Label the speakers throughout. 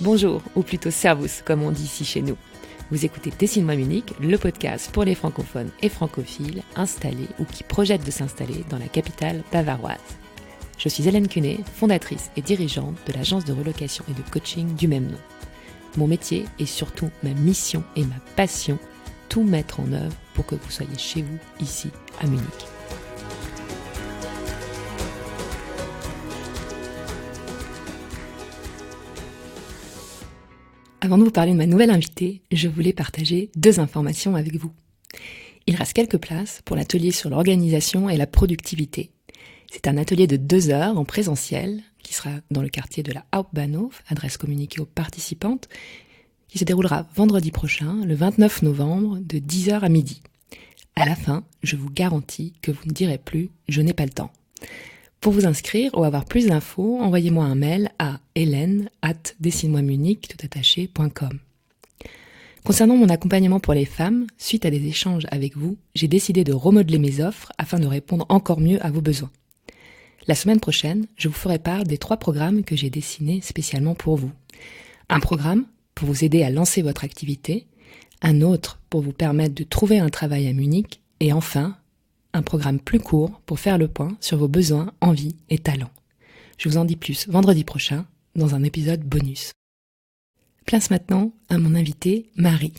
Speaker 1: Bonjour, ou plutôt servus, comme on dit ici chez nous. Vous écoutez Dessine-moi Munich, le podcast pour les francophones et francophiles installés ou qui projettent de s'installer dans la capitale bavaroise. Je suis Hélène Cunet, fondatrice et dirigeante de l'agence de relocation et de coaching du même nom. Mon métier est surtout ma mission et ma passion, tout mettre en œuvre pour que vous soyez chez vous, ici, à Munich. Avant de vous parler de ma nouvelle invitée, je voulais partager 2 informations avec vous. Il reste quelques places pour l'atelier sur l'organisation et la productivité. C'est un atelier de 2 heures en présentiel qui sera dans le quartier de la Hauptbahnhof, adresse communiquée aux participantes, qui se déroulera vendredi prochain, le 29 novembre, de 10h à midi. À la fin, je vous garantis que vous ne direz plus « je n'ai pas le temps ». Pour vous inscrire ou avoir plus d'infos, envoyez-moi un mail à hélène@dessine-moi-munich.com. Concernant mon accompagnement pour les femmes, suite à des échanges avec vous, j'ai décidé de remodeler mes offres afin de répondre encore mieux à vos besoins. La semaine prochaine, je vous ferai part des 3 programmes que j'ai dessinés spécialement pour vous. Un programme pour vous aider à lancer votre activité, un autre pour vous permettre de trouver un travail à Munich, et enfin, un programme plus court pour faire le point sur vos besoins, envies et talents. Je vous en dis plus vendredi prochain dans un épisode bonus. Place maintenant à mon invitée Marie.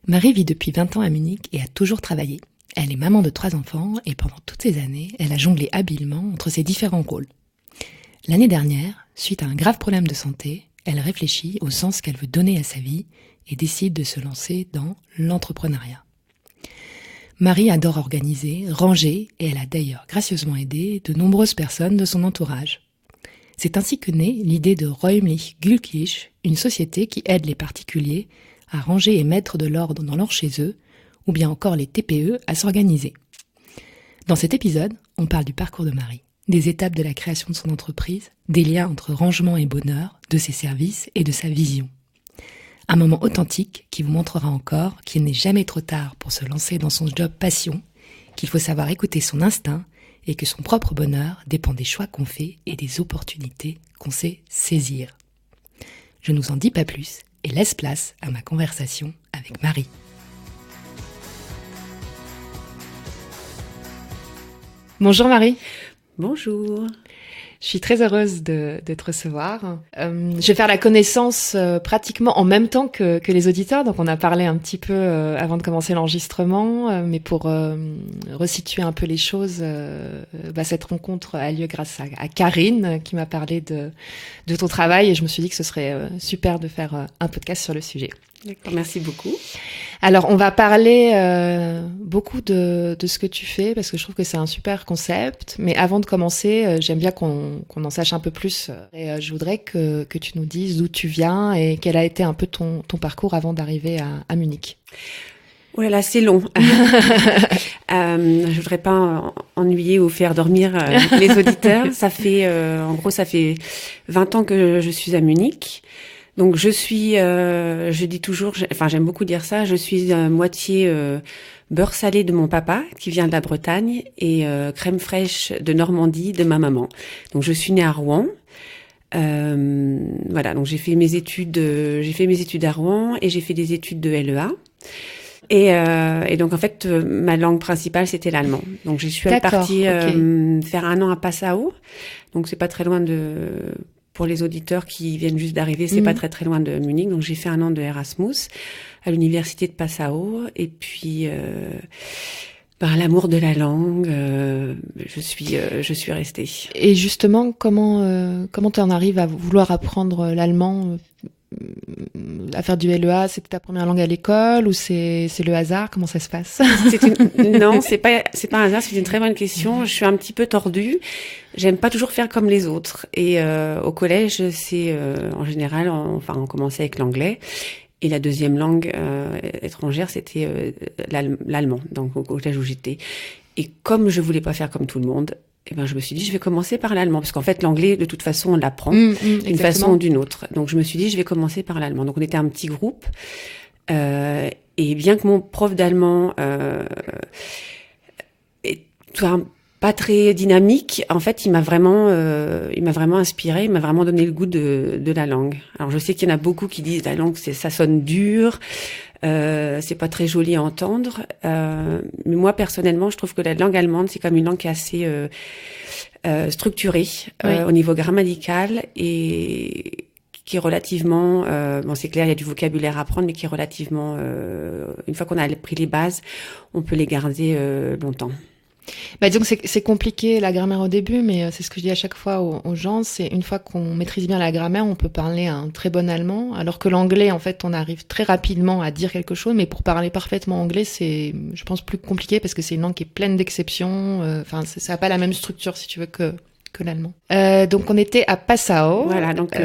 Speaker 1: Marie vit depuis 20 ans à Munich et a toujours travaillé. Elle est maman de 3 enfants et pendant toutes ces années, elle a jonglé habilement entre ses différents rôles. L'année dernière, suite à un grave problème de santé, elle réfléchit au sens qu'elle veut donner à sa vie et décide de se lancer dans l'entrepreneuriat. Marie adore organiser, ranger et elle a d'ailleurs gracieusement aidé de nombreuses personnes de son entourage. C'est ainsi que naît l'idée de Räumlich Glücklich, une société qui aide les particuliers à ranger et mettre de l'ordre dans leur chez eux, ou bien encore les TPE à s'organiser. Dans cet épisode, on parle du parcours de Marie, des étapes de la création de son entreprise, des liens entre rangement et bonheur, de ses services et de sa vision. Un moment authentique qui vous montrera encore qu'il n'est jamais trop tard pour se lancer dans son job passion, qu'il faut savoir écouter son instinct et que son propre bonheur dépend des choix qu'on fait et des opportunités qu'on sait saisir. Je ne vous en dis pas plus et laisse place à ma conversation avec Marie. Bonjour Marie.
Speaker 2: Bonjour.
Speaker 1: Je suis très heureuse de te recevoir. Je vais faire la connaissance pratiquement en même temps que les auditeurs. Donc on a parlé un petit peu avant de commencer l'enregistrement, mais pour resituer un peu les choses, cette rencontre a lieu grâce à Karine qui m'a parlé de ton travail et je me suis dit que ce serait super de faire un podcast sur le sujet.
Speaker 2: D'accord, merci beaucoup.
Speaker 1: Alors, on va parler beaucoup de ce que tu fais parce que je trouve que c'est un super concept. Mais avant de commencer, j'aime bien qu'on en sache un peu plus. Et je voudrais que tu nous dises d'où tu viens et quel a été un peu ton parcours avant d'arriver à Munich.
Speaker 2: Oh là là, c'est long. Je voudrais pas ennuyer ou faire dormir les auditeurs. Ça fait 20 ans que je suis à Munich. Donc je dis toujours, j'aime beaucoup dire ça, je suis moitié beurre salé de mon papa qui vient de la Bretagne et crème fraîche de Normandie de ma maman. Donc je suis née à Rouen. Donc j'ai fait mes études à Rouen et j'ai fait des études de LEA. Et donc en fait ma langue principale c'était l'allemand. Donc je suis partie faire 1 an à Passau. Donc c'est pas très loin pour les auditeurs qui viennent juste d'arriver, c'est pas très très loin de Munich. Donc j'ai fait 1 an de Erasmus à l'université de Passau et puis par l'amour de la langue, je suis restée.
Speaker 1: Et justement, comment t'en arrives à vouloir apprendre l'allemand, à faire du LEA? C'était ta première langue à l'école ou c'est le hasard? Comment ça se passe?
Speaker 2: Non, c'est pas un hasard, c'est une très bonne question. Je suis un petit peu tordue. J'aime pas toujours faire comme les autres. Et au collège, c'est en général, on commençait avec l'anglais. Et la deuxième langue étrangère, c'était l'allemand, donc au collège où j'étais. Et comme je voulais pas faire comme tout le monde, je me suis dit, je vais commencer par l'allemand. Parce qu'en fait, l'anglais, de toute façon, on l'apprend d'une façon ou d'une autre. Donc, je me suis dit, je vais commencer par l'allemand. Donc, on était un petit groupe. Et bien que mon prof d'allemand pas très dynamique. En fait, il m'a vraiment inspiré, il m'a vraiment donné le goût de la langue. Alors, je sais qu'il y en a beaucoup qui disent la langue, ça sonne dur, c'est pas très joli à entendre. Mais moi, personnellement, je trouve que la langue allemande, c'est comme une langue qui est assez structurée au niveau grammatical et qui est relativement, bon c'est clair, il y a du vocabulaire à apprendre, mais qui est relativement, une fois qu'on a pris les bases, on peut les garder longtemps.
Speaker 1: Bah, disons que c'est compliqué la grammaire au début, mais c'est ce que je dis à chaque fois aux gens, c'est une fois qu'on maîtrise bien la grammaire, on peut parler un très bon allemand, alors que l'anglais, en fait, on arrive très rapidement à dire quelque chose, mais pour parler parfaitement anglais, c'est, je pense, plus compliqué parce que c'est une langue qui est pleine d'exceptions, enfin, ça n'a pas la même structure, si tu veux, que l'allemand. Donc, on était à Passau.
Speaker 2: Voilà, donc,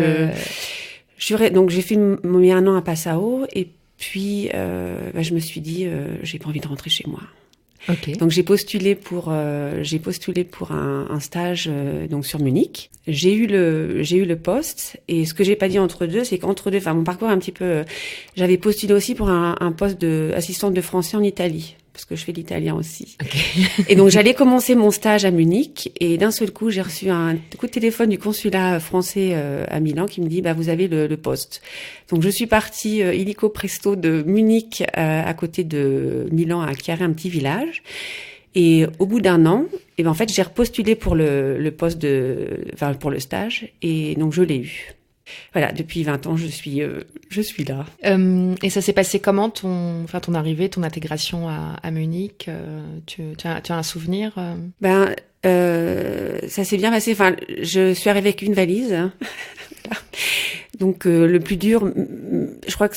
Speaker 2: donc j'ai fait mon 1 an à Passau, et puis, je me suis dit, j'ai pas envie de rentrer chez moi.
Speaker 1: Okay.
Speaker 2: Donc j'ai postulé pour un stage donc sur Munich. J'ai eu le poste, et ce que j'ai pas dit entre deux, c'est qu'entre deux, enfin mon parcours est un petit peu, j'avais postulé aussi pour un poste de assistante de français en Italie, parce que je fais l'italien aussi. Okay. Et donc j'allais commencer mon stage à Munich, et d'un seul coup j'ai reçu un coup de téléphone du consulat français à Milan qui me dit vous avez le poste. Donc je suis partie illico presto de Munich à côté de Milan, à Chiari, un petit village. Et au bout d'1 an, en fait j'ai repostulé pour le poste pour le stage, et donc je l'ai eu. Voilà, depuis 20 ans, je suis là.
Speaker 1: Et ça s'est passé comment ton arrivée, ton intégration à Munich? Tu as un souvenir?
Speaker 2: Ça s'est bien passé. Enfin, je suis arrivée avec une valise. Donc le plus dur, je crois que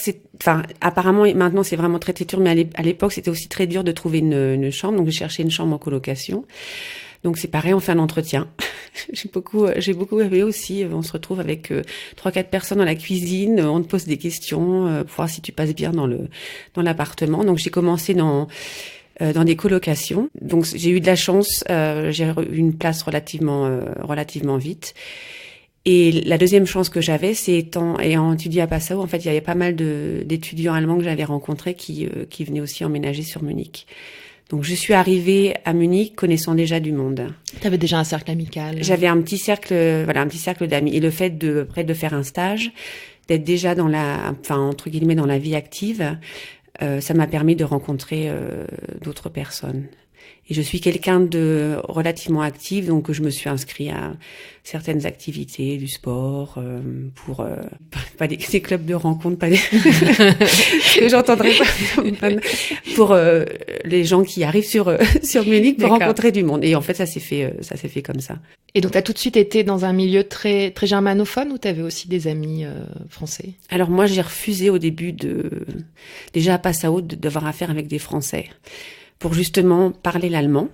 Speaker 2: apparemment maintenant c'est vraiment très très dur, mais à l'époque c'était aussi très dur de trouver une chambre. Donc j'ai cherché une chambre en colocation. Donc c'est pareil, on fait un entretien. J'ai beaucoup aimé aussi. On se retrouve avec 3-4 personnes dans la cuisine. On te pose des questions pour voir si tu passes bien dans l'appartement. Donc j'ai commencé dans des colocations. Donc j'ai eu de la chance. J'ai eu une place relativement vite. Et la deuxième chance que j'avais, c'est ayant étudié à Passau, en fait, il y avait pas mal d'étudiants allemands que j'avais rencontrés qui venaient aussi emménager sur Munich. Donc, je suis arrivée à Munich connaissant déjà du monde.
Speaker 1: Tu avais déjà un cercle amical.
Speaker 2: J'avais un petit cercle d'amis. Et le fait de faire un stage, d'être déjà entre guillemets, dans la vie active, ça m'a permis de rencontrer d'autres personnes. Et je suis quelqu'un de relativement actif, donc je me suis inscrite à certaines activités, du sport, pour pas des clubs de rencontres, pas des que j'entendrai pas pour les gens qui arrivent sur Munich pour rencontrer du monde. Et en fait, ça s'est fait comme ça.
Speaker 1: Et donc, tu as tout de suite été dans un milieu très très germanophone, ou tu avais aussi des amis français? Alors
Speaker 2: moi, j'ai refusé au début déjà à Passau d'avoir affaire avec des Français, pour justement parler l'allemand.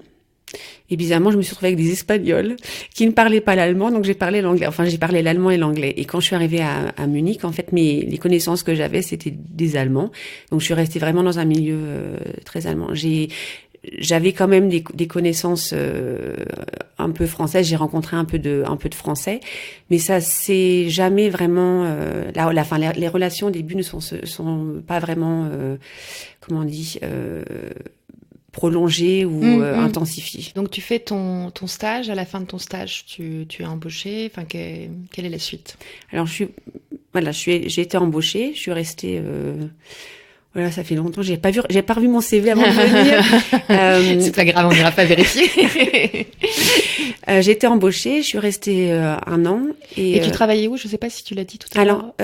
Speaker 2: Et bizarrement, je me suis retrouvée avec des Espagnols qui ne parlaient pas l'allemand, donc j'ai parlé l'anglais. Enfin, j'ai parlé l'allemand et l'anglais. Et quand je suis arrivée à Munich, en fait, les connaissances que j'avais, c'était des Allemands. Donc, je suis restée vraiment dans un milieu très allemand. J'avais quand même des connaissances un peu françaises. J'ai rencontré un peu de Français, mais ça c'est jamais vraiment les relations au début ne sont pas vraiment comment on dit prolongé ou intensifié.
Speaker 1: Donc tu fais ton stage, à la fin de ton stage, tu es embauché, enfin quelle est la suite?
Speaker 2: Alors j'ai été embauchée, je suis restée voilà, ça fait longtemps, j'ai pas revu mon CV avant de venir.
Speaker 1: C'est pas grave, on n'ira pas vérifier.
Speaker 2: J'ai été embauchée, je suis restée 1 an.
Speaker 1: Et tu travaillais où? Je sais pas si tu l'as dit tout à l'heure.
Speaker 2: Alors,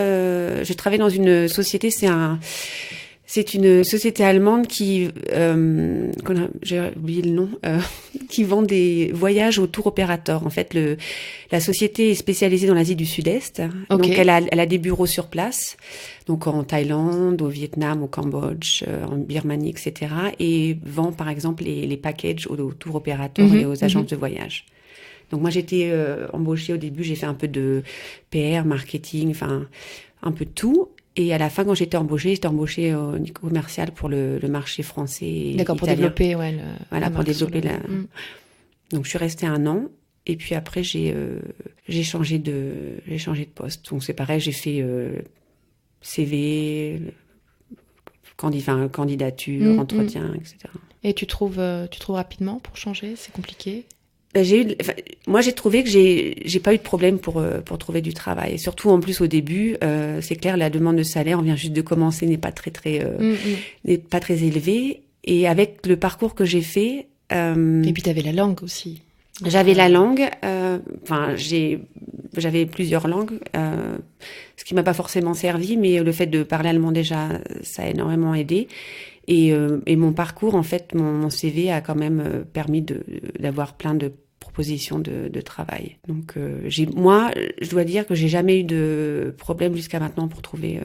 Speaker 2: je travaillais dans une société, c'est une société allemande qui, j'ai oublié le nom, qui vend des voyages aux tour opérateurs. En fait, la société est spécialisée dans l'Asie du Sud-Est. Okay. Donc, elle a des bureaux sur place. Donc, en Thaïlande, au Vietnam, au Cambodge, en Birmanie, etc. Et vend, par exemple, les packages aux tour opérateurs et aux agences de voyage. Donc, moi, j'étais embauchée au début. J'ai fait un peu de PR, marketing, enfin, un peu de tout. Et à la fin, quand j'étais embauchée au niveau commercial pour le marché français et
Speaker 1: D'accord, pour
Speaker 2: italien.
Speaker 1: développer,
Speaker 2: pour développer Donc, je suis restée 1 an. Et puis après, j'ai changé de poste. Donc, c'est pareil, j'ai fait CV, candidature, entretien, etc.
Speaker 1: Et tu trouves rapidement pour changer? C'est compliqué?
Speaker 2: Moi, j'ai trouvé que j'ai pas eu de problème pour trouver du travail. Et surtout, en plus, au début, c'est clair, la demande de salaire, on vient juste de commencer, n'est pas n'est pas très élevée. Et avec le parcours que j'ai fait,
Speaker 1: et puis t'avais la langue aussi.
Speaker 2: J'avais la langue, j'avais plusieurs langues, ce qui m'a pas forcément servi, mais le fait de parler allemand déjà, ça a énormément aidé. Et mon parcours, en fait, mon CV a quand même permis d'avoir plein de propositions de travail. Donc, moi, je dois dire que j'ai jamais eu de problème jusqu'à maintenant pour trouver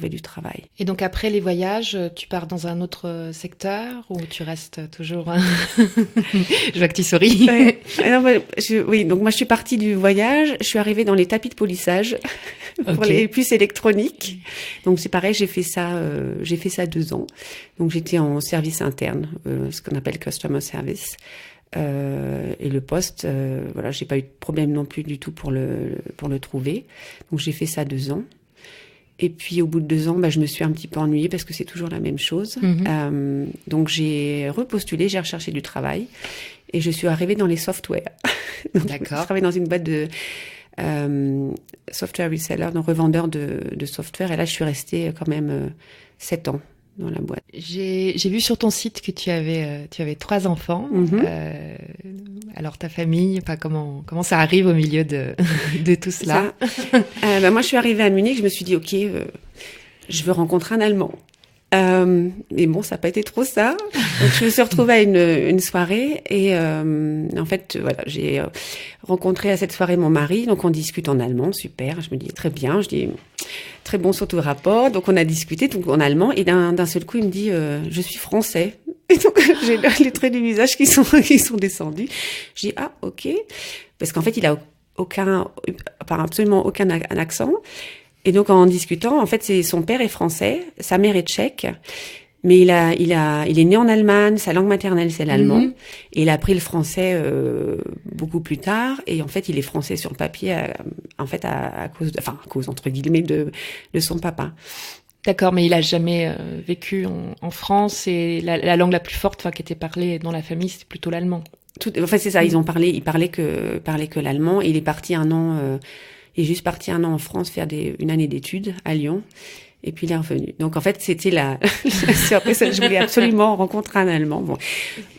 Speaker 2: du travail.
Speaker 1: Et donc après les voyages, tu pars dans un autre secteur ou tu restes toujours Je vois que tu souris.
Speaker 2: Oui, donc moi je suis partie du voyage, je suis arrivée dans les tapis de polissage pour les puces électroniques. Donc c'est pareil, j'ai fait ça 2 ans. Donc j'étais en service interne, ce qu'on appelle customer service. Et le poste, voilà, j'ai pas eu de problème non plus du tout pour le trouver. Donc j'ai fait ça 2 ans. Et puis au bout de 2 ans, je me suis un petit peu ennuyée parce que c'est toujours la même chose. Donc j'ai repostulé, j'ai recherché du travail et je suis arrivée dans les softwares.
Speaker 1: D'accord.
Speaker 2: Je travaillais dans une boîte de software reseller, donc revendeur de software. Et là, je suis restée quand même 7 ans dans la boîte.
Speaker 1: J'ai vu sur ton site que tu avais 3 enfants. Alors ta famille, enfin comment ça arrive au milieu de tout cela?
Speaker 2: Moi, je suis arrivée à Munich, je me suis dit ok, je veux rencontrer un Allemand. Mais bon, ça n'a pas été trop ça. Donc, je me suis retrouvée à une soirée et en fait, voilà, j'ai rencontré à cette soirée mon mari. Donc, on discute en allemand, super. Je me dis très bien. Je dis très bon surtout rapport. Donc, on a discuté donc en allemand et d'un seul coup, il me dit je suis français. Et donc, j'ai les traits du visage qui sont descendus. Je dis ah ok, parce qu'en fait, il a absolument aucun accent. Et donc, en discutant, en fait, son père est français, sa mère est tchèque, mais il est né en Allemagne, sa langue maternelle, c'est l'allemand, et il a appris le français, beaucoup plus tard, et en fait, il est français sur le papier, à cause, entre guillemets, de son papa.
Speaker 1: D'accord, mais il a jamais vécu en France, et la langue la plus forte, qui était parlée dans la famille, c'était plutôt l'allemand.
Speaker 2: C'est ça, il parlait que l'allemand, et il est parti 1 an, il est juste parti 1 an en France faire une année d'études à Lyon. Et puis il est revenu. Donc en fait, c'était la surprise. Je voulais absolument rencontrer un Allemand. Bon,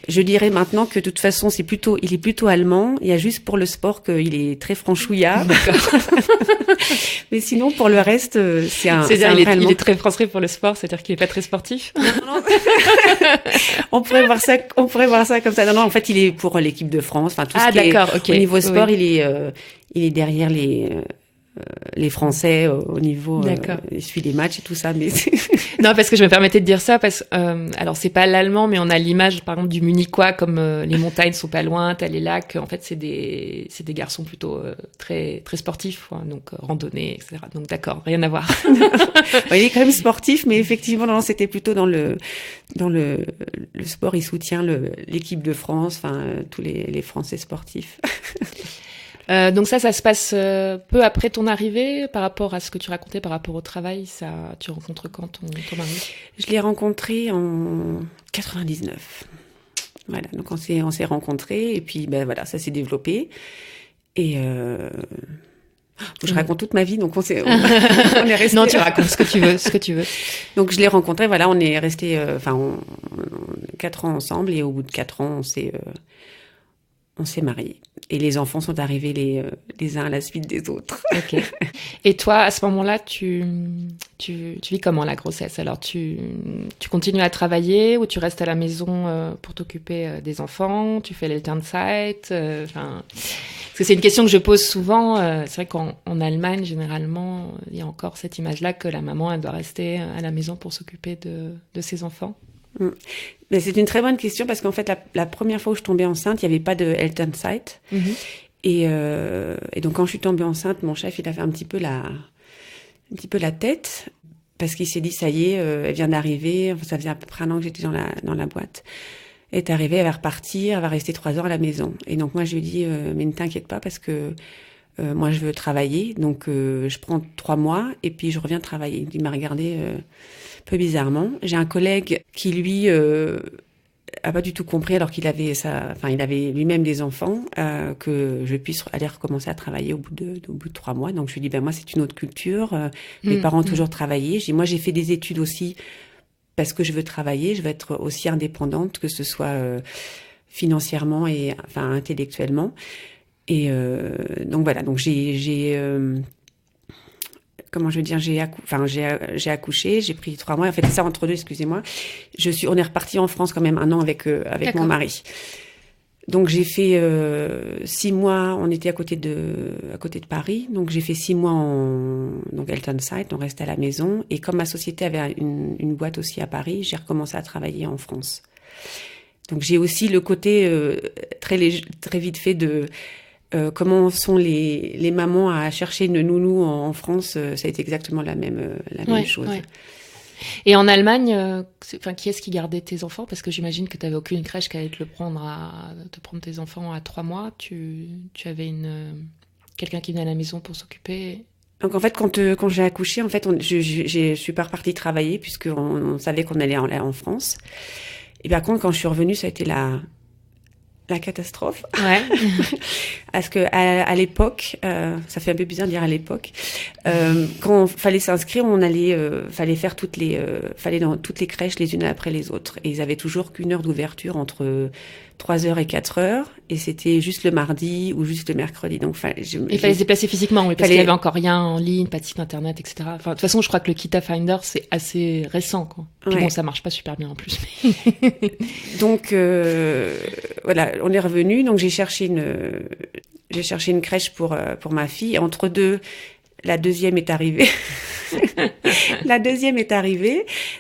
Speaker 2: je dirais maintenant que de toute façon, il est plutôt allemand. Il y a juste pour le sport qu'il est très franchouillard.
Speaker 1: D'accord.
Speaker 2: Mais sinon, pour le reste,
Speaker 1: c'est-à-dire il est très français pour le sport, c'est-à-dire qu'il est pas très sportif.
Speaker 2: Non. On pourrait voir ça comme ça. Non, en fait, il est pour l'équipe de France. Enfin, tout ce qui est au niveau sport, oui. Il est derrière les Français au niveau, il suit les matchs et tout ça, mais
Speaker 1: non, parce que je me permettais de dire ça parce alors c'est pas l'allemand, mais on a l'image par exemple du Munichois, comme les montagnes sont pas loin, t'as les lacs, en fait c'est des garçons plutôt très très sportifs, donc randonnée, etc. Donc d'accord, rien à voir.
Speaker 2: Il est quand même sportif, mais effectivement non, c'était plutôt dans le sport, il soutient l'équipe de France, tous les Français sportifs.
Speaker 1: Donc ça se passe peu après ton arrivée, par rapport à ce que tu racontais par rapport au travail. Tu rencontres quand ton mari?
Speaker 2: Je l'ai rencontré en 99. Voilà, donc on s'est rencontrés et puis voilà, ça s'est développé et je raconte toute ma vie, donc on est resté.
Speaker 1: Non, tu racontes ce que tu veux.
Speaker 2: Donc je l'ai rencontré, voilà, on est resté 4 ans ensemble et au bout de 4 ans on s'est mariés. Et les enfants sont arrivés les uns à la suite des autres.
Speaker 1: Ok. Et toi, à ce moment-là, tu vis comment la grossesse? Alors, tu continues à travailler ou tu restes à la maison pour t'occuper des enfants? Tu fais l'Elternzeit? Parce que c'est une question que je pose souvent. C'est vrai qu'en Allemagne, généralement, il y a encore cette image-là que la maman, elle doit rester à la maison pour s'occuper de ses enfants.
Speaker 2: Mais c'est une très bonne question parce qu'en fait, la première fois où je tombais enceinte, il n'y avait pas de Elternzeit. Et donc, quand je suis tombée enceinte, mon chef, il a fait un petit peu la tête parce qu'il s'est dit, ça y est, elle vient d'arriver. Ça faisait à peu près 1 an que j'étais dans la boîte. Elle est arrivée, elle va repartir, elle va rester 3 ans à la maison. Et donc, moi, je lui ai dit, mais ne t'inquiète pas parce que moi, je veux travailler. Donc, je prends 3 mois et puis je reviens travailler. Il m'a regardé peu bizarrement. J'ai un collègue qui, lui, a pas du tout compris, alors qu'il avait il avait lui-même des enfants, que je puisse aller recommencer à travailler au bout de 3 mois. Donc je lui dis, ben moi c'est une autre culture. Mes parents ont toujours travaillé. Je dis, moi j'ai fait des études aussi parce que je veux travailler. Je veux être aussi indépendante, que ce soit financièrement et intellectuellement. Et donc voilà. Donc comment je veux dire, j'ai accouché, j'ai pris 3 mois. En fait, ça entre deux, excusez-moi. On est reparti en France quand même 1 an avec mon mari. Donc j'ai fait 6 mois. On était à côté de Paris. Donc j'ai fait 6 mois donc Elton Site. On restait à la maison. Et comme ma société avait une boîte aussi à Paris, j'ai recommencé à travailler en France. Donc j'ai aussi le côté très vite fait de comment sont les mamans à chercher une nounou en France. Ça a été exactement la même chose. Ouais.
Speaker 1: Et en Allemagne, qui est-ce qui gardait tes enfants? Parce que j'imagine que tu n'avais aucune crèche qui allait te prendre tes enfants à 3 mois. Tu avais quelqu'un qui venait à la maison pour s'occuper.
Speaker 2: Donc en fait, quand j'ai accouché, en fait, je suis pas repartie travailler puisqu'on savait qu'on allait en France. Et par contre, quand je suis revenue, ça a été la catastrophe.
Speaker 1: Ouais.
Speaker 2: Parce que à l'époque, ça fait un peu bizarre de dire à l'époque, quand fallait s'inscrire, fallait faire fallait dans toutes les crèches les unes après les autres. Et ils avaient toujours qu'1 heure d'ouverture entre 3h et 4h. Et c'était juste le mardi ou juste le mercredi. Donc,
Speaker 1: il fallait se déplacer physiquement, oui, parce qu'il y avait encore rien en ligne, pas de site internet, etc. Enfin, de toute façon, je crois que le Kita Finder, c'est assez récent, quoi. Puis bon, ça marche pas super bien en plus.
Speaker 2: Donc, voilà, on est revenu. Donc, j'ai cherché une crèche pour ma fille. Entre deux, la deuxième est arrivée.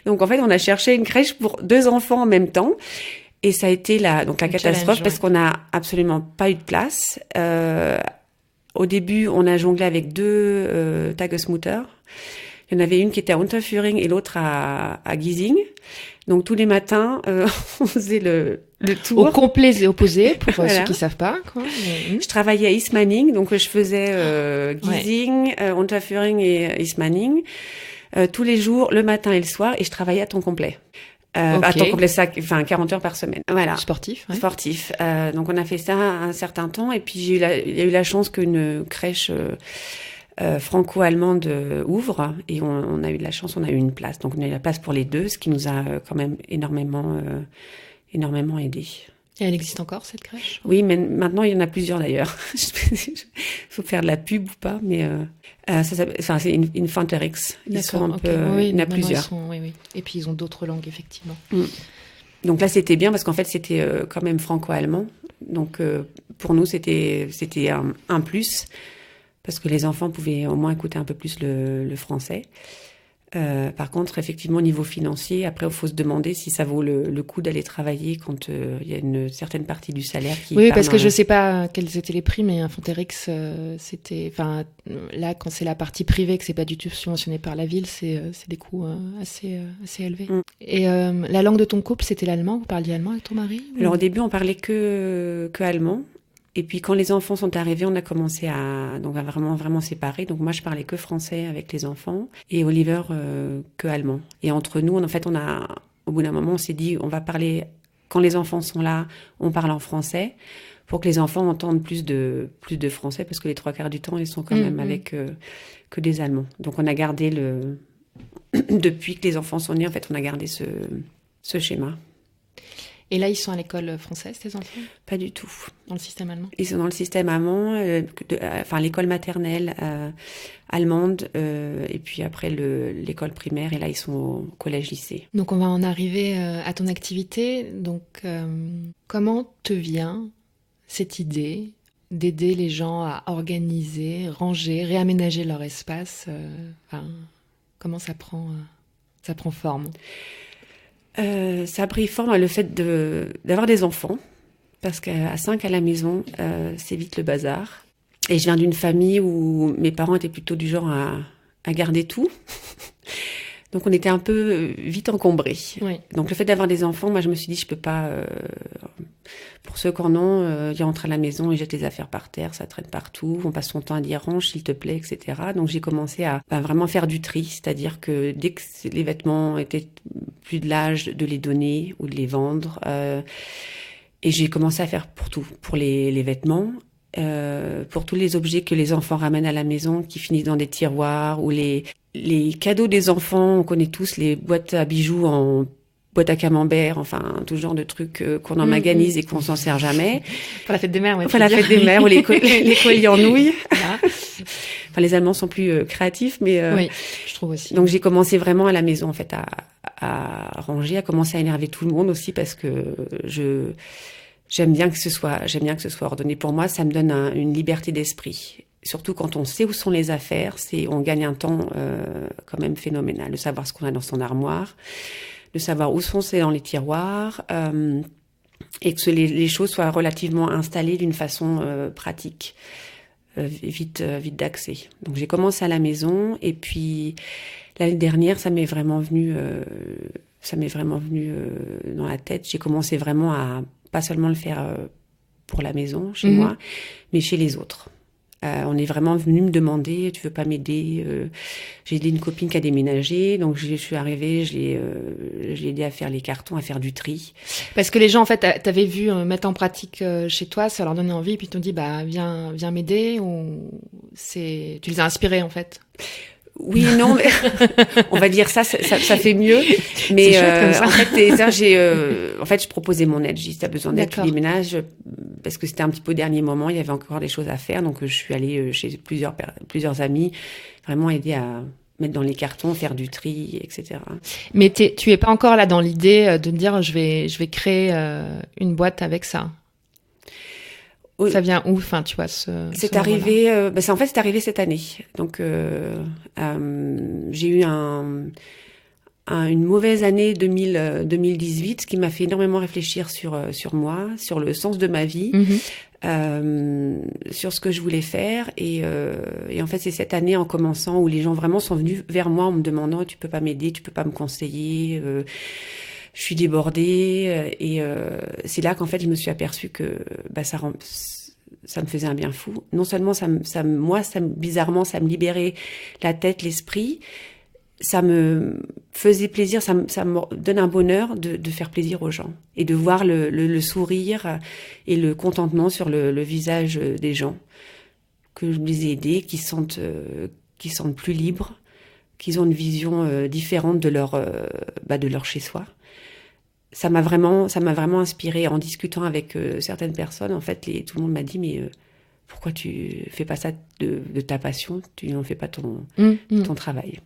Speaker 2: Donc, en fait, on a cherché une crèche pour 2 enfants en même temps. Et ça a été la catastrophe parce qu'on n'a absolument pas eu de place. Au début, on a jonglé avec 2 Tagesmutter. Il y en avait une qui était à Unterföhring et l'autre à Giesing. Donc tous les matins, on faisait le tour.
Speaker 1: Au complet et opposé, pour voilà. Ceux qui savent pas, quoi.
Speaker 2: Je travaillais à Ismaning, donc je faisais Giesing, Unterföhring et Ismaning tous les jours, le matin et le soir, et je travaillais à temps complet. À temps complet, 40 heures par semaine. Voilà.
Speaker 1: Sportif. Ouais.
Speaker 2: Sportif. Donc on a fait ça un certain temps, et puis il y a eu la chance qu'une crèche franco-allemande ouvre, et on a eu de la chance, on a eu une place. Donc on a eu la place pour les 2, ce qui nous a quand même énormément aidé.
Speaker 1: Et elle existe encore, cette crèche?
Speaker 2: Oui, mais maintenant il y en a plusieurs d'ailleurs. Faut faire de la pub ou pas, mais c'est une Fanterix. Ils sont un peu,
Speaker 1: oui,
Speaker 2: il y en a plusieurs.
Speaker 1: Oui. Et puis ils ont d'autres langues, effectivement.
Speaker 2: Donc là, c'était bien parce qu'en fait, c'était quand même franco-allemand. Donc pour nous, c'était un plus parce que les enfants pouvaient au moins écouter un peu plus le français. Par contre, effectivement, au niveau financier, après, il faut se demander si ça vaut le coup d'aller travailler quand il y a une certaine partie du salaire qui...
Speaker 1: Oui, parce que je ne sais pas quels étaient les prix, mais Fonterix, c'était... Enfin, là, quand c'est la partie privée, que ce n'est pas du tout subventionné par la ville, c'est des coûts assez élevés. Et la langue de ton couple, c'était l'allemand? Vous parliez allemand avec ton mari?
Speaker 2: Alors, au début, on parlait que allemand. Et puis quand les enfants sont arrivés, on a commencé à vraiment séparer. Donc moi, je parlais que français avec les enfants et Oliver que allemand. Et entre nous, en fait, au bout d'un moment, on s'est dit, on va parler, quand les enfants sont là, on parle en français pour que les enfants entendent plus de français, parce que les 3/4 du temps, ils sont quand même avec que des Allemands. Donc on a gardé depuis que les enfants sont nés, en fait, on a gardé ce schéma.
Speaker 1: Et là, ils sont à l'école française, tes enfants?
Speaker 2: Pas du tout.
Speaker 1: Dans le système allemand?
Speaker 2: Ils sont dans le système allemand, l'école maternelle allemande, et puis après l'école primaire, et là, ils sont au collège-lycée.
Speaker 1: Donc, on va en arriver à ton activité. Donc, comment te vient cette idée d'aider les gens à organiser, ranger, réaménager leur espace? Comment ça prend forme?
Speaker 2: Ça a pris forme le fait d'avoir des enfants, parce qu'à 5 à la maison, c'est vite le bazar. Et je viens d'une famille où mes parents étaient plutôt du genre à garder tout. Donc on était un peu vite encombrés. Oui. Donc le fait d'avoir des enfants, moi je me suis dit, je peux pas... pour ceux qui en ont, ils rentrent à la maison, ils jettent les affaires par terre, ça traîne partout, on passe son temps à dire range s'il te plaît, etc. Donc j'ai commencé à vraiment faire du tri, c'est-à-dire que dès que les vêtements étaient plus de l'âge de les donner ou de les vendre. Et j'ai commencé à faire pour tout, pour les vêtements, pour tous les objets que les enfants ramènent à la maison, qui finissent dans des tiroirs, ou les cadeaux des enfants. On connaît tous les boîtes à bijoux en boîte à camembert, enfin tout genre de trucs qu'on emmaganise et qu'on s'en sert jamais.
Speaker 1: Pour la fête des mères, ouais.
Speaker 2: Pour la fête des mères, ou les colliers en nouilles. Voilà. Enfin, les Allemands sont plus créatifs, mais
Speaker 1: oui, je trouve aussi.
Speaker 2: Donc j'ai commencé vraiment à la maison en fait à ranger, à commencer à énerver tout le monde aussi, parce que j'aime bien que ce soit ordonné. Pour moi, ça me donne une liberté d'esprit. Surtout quand on sait où sont les affaires, on gagne un temps quand même phénoménal, de savoir ce qu'on a dans son armoire, de savoir où c'est dans les tiroirs, et que les choses soient relativement installées d'une façon pratique, vite d'accès. Donc j'ai commencé à la maison, et puis l'année dernière, ça m'est vraiment venu dans la tête. J'ai commencé vraiment à pas seulement le faire pour la maison, chez moi, mais chez les autres. On est vraiment venu me demander, tu veux pas m'aider? J'ai aidé une copine qui a déménagé, donc je suis arrivée, je l'ai aidé à faire les cartons, à faire du tri.
Speaker 1: Parce que les gens, en fait, t'avais vu mettre en pratique chez toi, ça leur donnait envie, puis ils t'ont dit, bah viens m'aider, ou tu les as inspirés en fait?
Speaker 2: Oui, non, mais on va dire ça fait mieux. Mais
Speaker 1: ça.
Speaker 2: en fait, je proposais mon aide. J'ai dit, t'as besoin d'aide, tu déménages, parce que c'était un petit peu au dernier moment, il y avait encore des choses à faire, donc je suis allée chez plusieurs amis, vraiment aider à mettre dans les cartons, faire du tri, etc.
Speaker 1: Mais tu es pas encore là dans l'idée de dire, je vais créer une boîte avec ça. Ça vient où, enfin, tu vois,
Speaker 2: c'est arrivé, c'est arrivé cette année. Donc, j'ai eu une mauvaise année 2018, ce qui m'a fait énormément réfléchir sur moi, sur le sens de ma vie, sur ce que je voulais faire. Et en fait, c'est cette année, en commençant, où les gens vraiment sont venus vers moi en me demandant, tu peux pas m'aider, tu peux pas me conseiller, je suis débordée, et c'est là qu'en fait je me suis aperçue que ça me faisait un bien fou. Non seulement bizarrement ça me libérait la tête, l'esprit, ça me faisait plaisir, ça me donne un bonheur de faire plaisir aux gens et de voir le sourire et le contentement sur le visage des gens, que je les ai aidés, qui se sentent plus libres, qu'ils ont une vision différente de leur chez-soi. Ça m'a vraiment inspirée. En discutant avec certaines personnes, en fait, tout le monde m'a dit, mais pourquoi tu fais pas ça de ta passion? Tu n'en fais pas ton travail.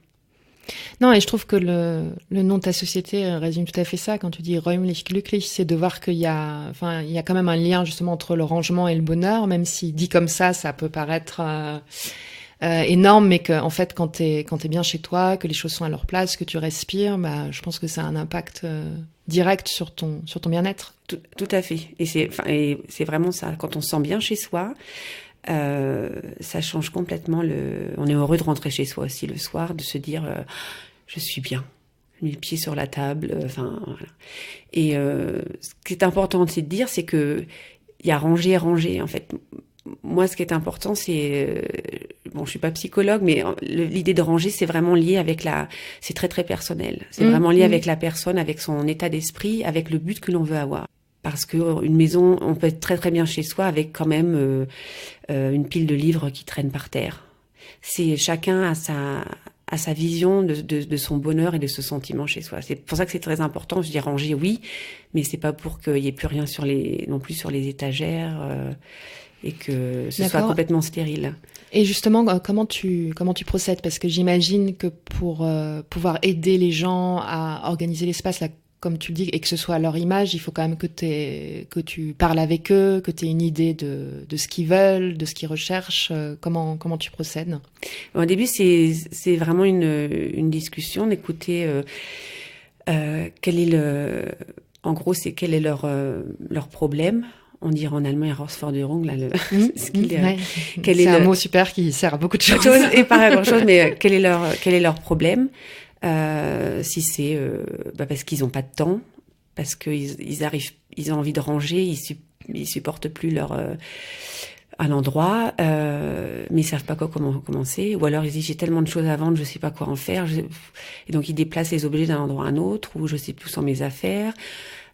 Speaker 1: Non, et je trouve que le nom de ta société résume tout à fait ça. Quand tu dis räumlich glücklich, c'est de voir qu'il y a quand même un lien justement entre le rangement et le bonheur, même si dit comme ça peut paraître énorme, mais que en fait, quand t'es bien chez toi, que les choses sont à leur place, que tu respires, je pense que ça a un impact direct sur ton bien-être.
Speaker 2: Tout à fait. Et c'est vraiment ça. Quand on se sent bien chez soi, ça change complètement on est heureux de rentrer chez soi aussi le soir, de se dire je suis bien, les pieds sur la table, voilà. Et ce qui est important aussi de dire, c'est que il y a ranger et ranger. En fait, moi, ce qui est important, c'est je suis pas psychologue, mais l'idée de ranger, c'est vraiment lié c'est très très personnel. C'est vraiment lié avec la personne, avec son état d'esprit, avec le but que l'on veut avoir. Parce que une maison, on peut être très très bien chez soi avec quand même une pile de livres qui traînent par terre. C'est chacun a sa vision de son bonheur et de ce sentiment chez soi. C'est pour ça que c'est très important. Je dis ranger, oui, mais c'est pas pour qu'il y ait plus rien non plus sur les étagères et que ce soit complètement stérile.
Speaker 1: Et justement, comment tu procèdes? Parce que j'imagine que pour pouvoir aider les gens à organiser l'espace, là, comme tu le dis, et que ce soit à leur image, il faut quand même que tu parles avec eux, que tu aies une idée de ce qu'ils veulent, de ce qu'ils recherchent. Comment tu procèdes?
Speaker 2: Au début, c'est vraiment une discussion, d'écouter quel est leur problème. On dirait en allemand Herausforderung, là,
Speaker 1: c'est un mot super qui sert à beaucoup de choses.
Speaker 2: Et pas à grand chose, mais quel est leur problème? Si c'est parce qu'ils ont pas de temps, parce qu'ils ont envie de ranger, ils supportent plus un endroit, mais ils savent pas comment commencer. Ou alors ils disent j'ai tellement de choses à vendre, je sais pas quoi en faire. Et donc ils déplacent les objets d'un endroit à un autre, ou je sais plus où sont mes affaires.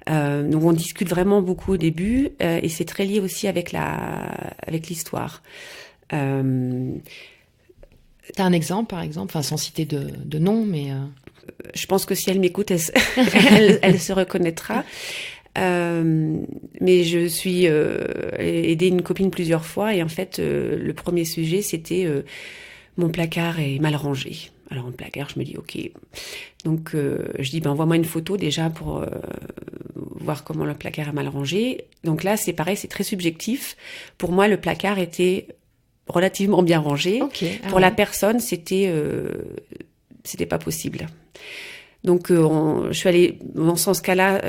Speaker 2: Donc on discute vraiment beaucoup au début, et c'est très lié aussi avec l'histoire.
Speaker 1: T'as un exemple, par exemple, enfin sans citer de nom, mais
Speaker 2: je pense que si elle m'écoute, elle se reconnaîtra. Mais je suis aidé une copine plusieurs fois, et en fait le premier sujet c'était mon placard est mal rangé. Alors un placard, je me dis ok. Donc je dis envoie-moi une photo déjà pour voir comment le placard est mal rangé. Donc là c'est pareil, c'est très subjectif. Pour moi le placard était relativement bien rangé.
Speaker 1: Okay.
Speaker 2: Pour la personne c'était pas possible. Donc je suis allée dans ce cas-là,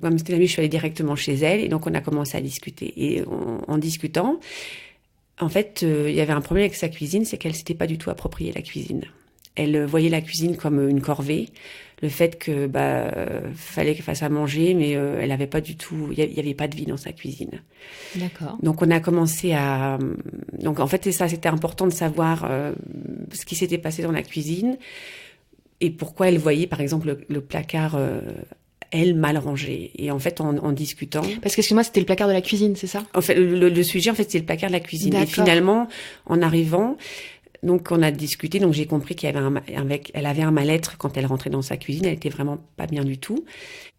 Speaker 2: comme c'était l'amie, je suis allée directement chez elle, et donc on a commencé à discuter. Et en discutant, en fait, il y avait un problème avec sa cuisine, c'est qu'elle s'était pas du tout appropriée la cuisine. Elle voyait la cuisine comme une corvée. Le fait que fallait qu'elle fasse à manger, mais elle avait pas du tout, il y avait pas de vie dans sa cuisine.
Speaker 1: D'accord.
Speaker 2: Donc on a commencé à, donc en fait c'était important de savoir ce qui s'était passé dans la cuisine. Et pourquoi elle voyait, par exemple, le placard, elle, mal rangé. Et en fait, en discutant...
Speaker 1: Parce que, excuse-moi, c'était le placard de la cuisine, c'est ça?
Speaker 2: En fait, le sujet, en fait, c'est le placard de la cuisine.
Speaker 1: D'accord.
Speaker 2: Et finalement, en arrivant, donc on a discuté, donc j'ai compris qu'elle avait un mal-être quand elle rentrait dans sa cuisine. Elle était vraiment pas bien du tout.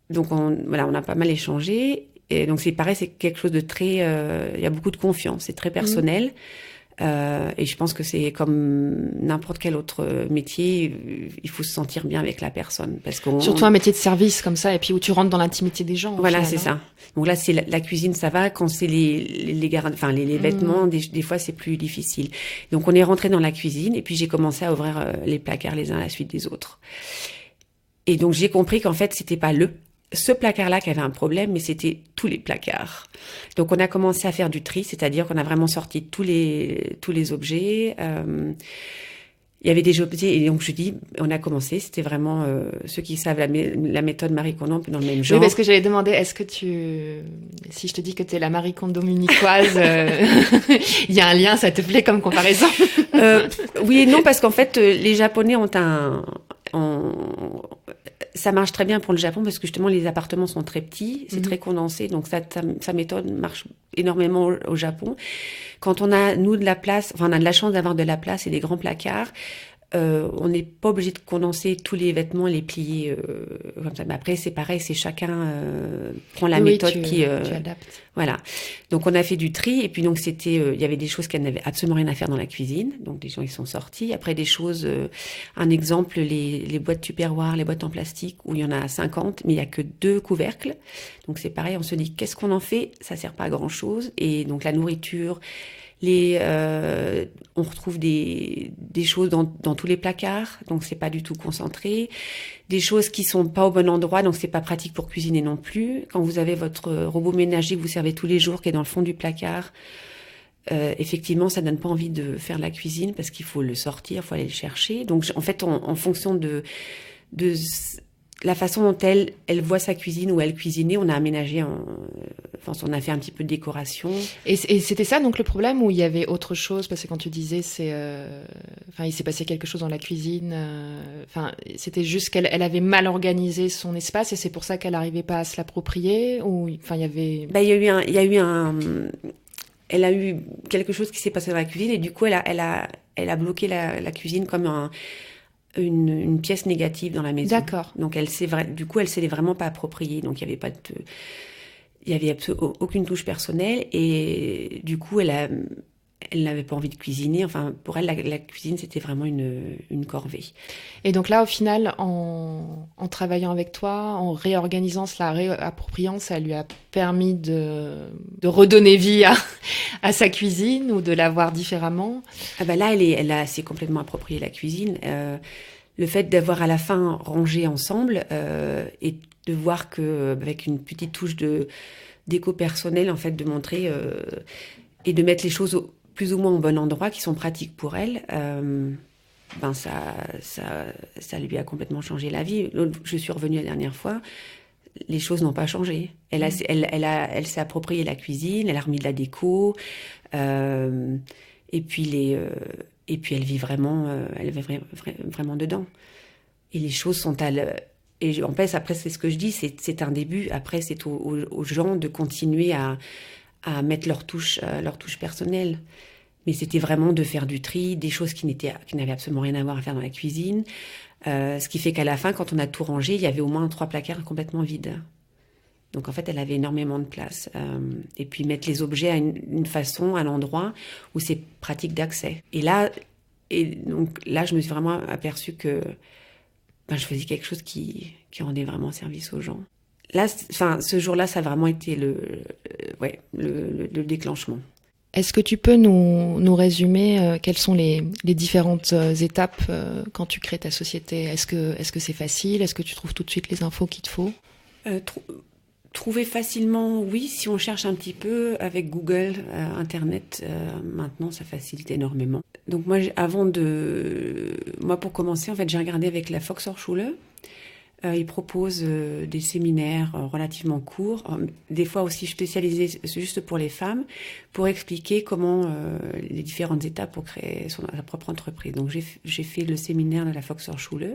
Speaker 2: Donc on a pas mal échangé. Et donc c'est pareil, c'est quelque chose de très... il y a beaucoup de confiance, c'est très personnel. Et je pense que c'est comme n'importe quel autre métier, il faut se sentir bien avec la personne, parce qu'on
Speaker 1: surtout un métier de service comme ça, et puis où tu rentres dans l'intimité des gens.
Speaker 2: Voilà, c'est ça. Donc là, c'est la cuisine, ça va. Quand c'est les vêtements, des fois c'est plus difficile. Donc on est rentré dans la cuisine, et puis j'ai commencé à ouvrir les placards les uns à la suite des autres. Et donc j'ai compris qu'en fait c'était pas ce placard-là qui avait un problème, mais c'était tous les placards. Donc on a commencé à faire du tri, c'est-à-dire qu'on a vraiment sorti tous les objets. Il y avait des objets, et donc je dis, on a commencé, c'était vraiment ceux qui savent la méthode Marie Kondo, un peu dans le même genre.
Speaker 1: Oui, parce que j'allais demander, est-ce que si je te dis que tu es la Marie Kondo munichoise, il y a un lien, ça te plaît comme comparaison?
Speaker 2: Oui et non, parce qu'en fait, les Japonais ont ça marche très bien pour le Japon, parce que justement les appartements sont très petits, c'est très condensé, donc sa méthode marche énormément au Japon. Quand on a, nous, de la place, enfin on a de la chance d'avoir de la place et des grands placards, on n'est pas obligé de condenser tous les vêtements et les plier comme ça. Mais après, c'est pareil, c'est chacun prend la méthode
Speaker 1: tu adaptes.
Speaker 2: Voilà. Donc on a fait du tri, et puis donc il y avait des choses qui n'avaient absolument rien à faire dans la cuisine. Donc des gens ils sont sortis. Après des choses, un exemple, les boîtes Tupperware, les boîtes en plastique où il y en a 50, mais il y a que 2 couvercles. Donc c'est pareil, on se dit qu'est-ce qu'on en fait? Ça sert pas à grand chose. Et donc la nourriture. On retrouve des choses dans tous les placards, donc c'est pas du tout concentré. Des choses qui sont pas au bon endroit, donc c'est pas pratique pour cuisiner non plus. Quand vous avez votre robot ménager que vous servez tous les jours, qui est dans le fond du placard, effectivement, ça donne pas envie de faire la cuisine, parce qu'il faut le sortir, il faut aller le chercher. Donc en fait, en fonction de la façon dont elle voit sa cuisine, où elle cuisinait, on a aménagé, on a fait un petit peu de décoration.
Speaker 1: Et c'était ça donc le problème, ou il y avait autre chose? Parce que quand tu disais il s'est passé quelque chose dans la cuisine, c'était juste qu'elle avait mal organisé son espace, et c'est pour ça qu'elle n'arrivait pas à se l'approprier, ou il y avait...
Speaker 2: Elle a eu quelque chose qui s'est passé dans la cuisine, et du coup elle a bloqué la cuisine comme une pièce négative dans la maison.
Speaker 1: D'accord.
Speaker 2: Donc elle s'est vraiment pas appropriée. Donc il y avait aucune touche personnelle, et du coup elle n'avait pas envie de cuisiner. Enfin, pour elle, la cuisine, c'était vraiment une corvée.
Speaker 1: Et donc là, au final, en travaillant avec toi, en réorganisant, se la réappropriant, ça lui a permis de redonner vie à sa cuisine, ou de la voir différemment?
Speaker 2: Là, elle s'est complètement approprié la cuisine. Le fait d'avoir à la fin rangé ensemble, et de voir que, avec une petite touche d'éco personnel, en fait, de montrer et de mettre les choses plus ou moins au bon endroit, qui sont pratiques pour elle, ça lui a complètement changé la vie. Je suis revenue la dernière fois, les choses n'ont pas changé. Elle s'est approprié la cuisine, elle a remis de la déco, et puis elle vit vraiment, vraiment dedans. Et les choses sont et en fait, après, c'est ce que je dis, c'est un début. Après, c'est aux gens de continuer à mettre leur touche personnelle. Mais c'était vraiment de faire du tri, des choses qui n'avaient absolument rien à voir à faire dans la cuisine. Ce qui fait qu'à la fin, quand on a tout rangé, il y avait au moins 3 placards complètement vides. Donc en fait, elle avait énormément de place. Et puis mettre les objets à une façon, à un endroit où c'est pratique d'accès. Donc là, je me suis vraiment aperçue que je faisais quelque chose qui rendait vraiment service aux gens. Là, ce jour-là, ça a vraiment été le déclenchement.
Speaker 1: Est-ce que tu peux nous résumer quelles sont les différentes étapes quand tu crées ta société ? Est-ce que c'est facile ? Est-ce que tu trouves tout de suite les infos qu'il te faut ?
Speaker 2: Trouver facilement, oui, si on cherche un petit peu avec Google, Internet, maintenant ça facilite énormément. Donc moi, pour commencer, en fait, j'ai regardé avec la Volkshochschule. Ils proposent des séminaires relativement courts, des fois aussi spécialisés juste pour les femmes, pour expliquer comment les différentes étapes pour créer sa propre entreprise. Donc j'ai fait le séminaire de la Volkshochschule.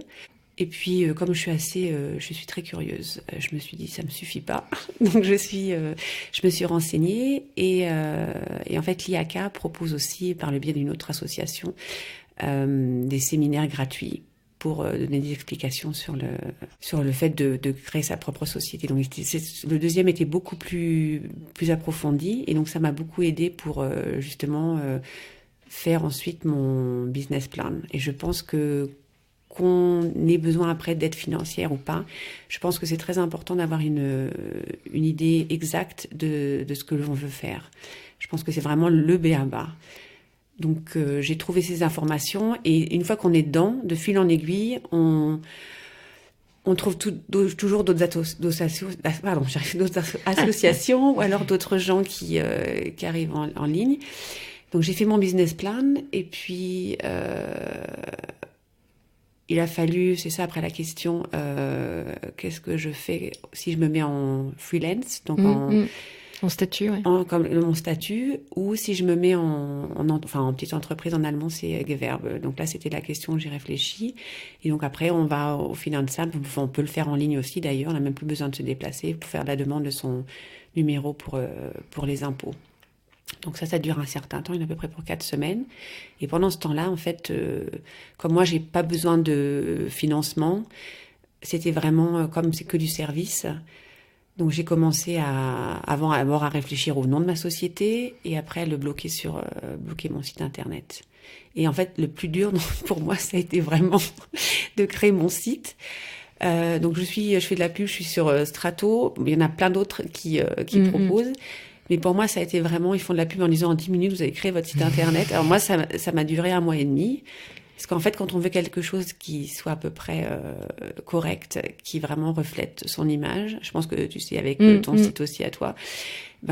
Speaker 2: Et puis comme je suis très curieuse, je me suis dit ça me suffit pas. Donc je me suis renseignée et en fait l'IACA propose aussi par le biais d'une autre association des séminaires gratuits pour donner des explications sur le fait de créer sa propre société. Donc le deuxième était beaucoup plus approfondi et donc ça m'a beaucoup aidé pour justement faire ensuite mon business plan. Et je pense qu'on ait besoin après d'aide financière ou pas, je pense que c'est très important d'avoir une idée exacte de ce que l'on veut faire. Je pense que c'est vraiment le b.a.-ba. Donc j'ai trouvé ces informations et une fois qu'on est dedans, de fil en aiguille, on trouve toujours d'autres associations ou alors d'autres gens qui arrivent en ligne. Donc j'ai fait mon business plan et puis il a fallu, c'est ça après la question, qu'est-ce que je fais si je me mets en freelance, donc
Speaker 1: en statut, oui.
Speaker 2: Comme mon statut, ou si je me mets en petite entreprise en allemand, c'est Gewerbe. Donc là, c'était la question que j'ai réfléchi. Et donc après, on va au Finanzamt. On peut le faire en ligne aussi, d'ailleurs. On n'a même plus besoin de se déplacer pour faire la demande de son numéro pour les impôts. Donc ça dure un certain temps, il y en a à peu près pour 4 semaines. Et pendant ce temps-là, en fait, comme moi, j'ai pas besoin de financement, c'était vraiment comme c'est que du service. Donc j'ai commencé avant à réfléchir au nom de ma société et après à le bloquer bloquer mon site internet. Et en fait, le plus dur pour moi, ça a été vraiment de créer mon site. Donc je fais de la pub, je suis sur Strato. Il y en a plein d'autres qui proposent. Mais pour moi, ça a été vraiment, ils font de la pub en disant en 10 minutes, vous avez créé votre site internet. Alors moi, ça m'a duré 1 mois et demi. Parce qu'en fait, quand on veut quelque chose qui soit à peu près correct, qui vraiment reflète son image, je pense que tu sais avec ton site aussi à toi,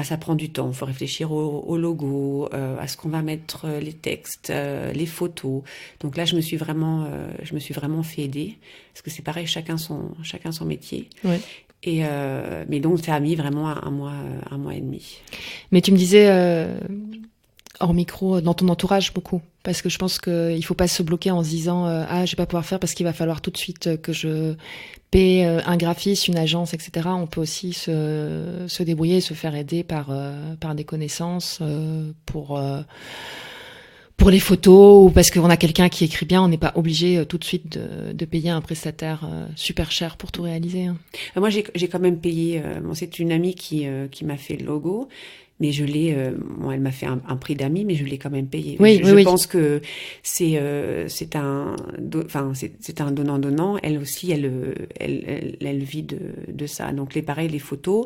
Speaker 2: ça prend du temps. Il faut réfléchir au logo, à ce qu'on va mettre, les textes, les photos. Donc là, je me suis vraiment fait aider parce que c'est pareil, chacun son métier. Ouais. Et mais donc ça a mis vraiment 1 mois et demi.
Speaker 1: Mais tu me disais hors micro, dans ton entourage beaucoup, parce que je pense qu'il faut pas se bloquer en se disant je vais pas pouvoir faire parce qu'il va falloir tout de suite que je paie un graphiste, une agence, etc. On peut aussi se débrouiller et se faire aider par des connaissances pour les photos ou parce qu'on a quelqu'un qui écrit bien. On n'est pas obligé tout de suite de payer un prestataire super cher pour tout réaliser. Hein.
Speaker 2: Moi, j'ai quand même payé. C'est une amie qui m'a fait le logo. Mais je l'ai, elle m'a fait un prix d'amis, mais je l'ai quand même payé. Je pense que c'est un donnant-donnant. Elle aussi, elle vit de ça. Donc les photos,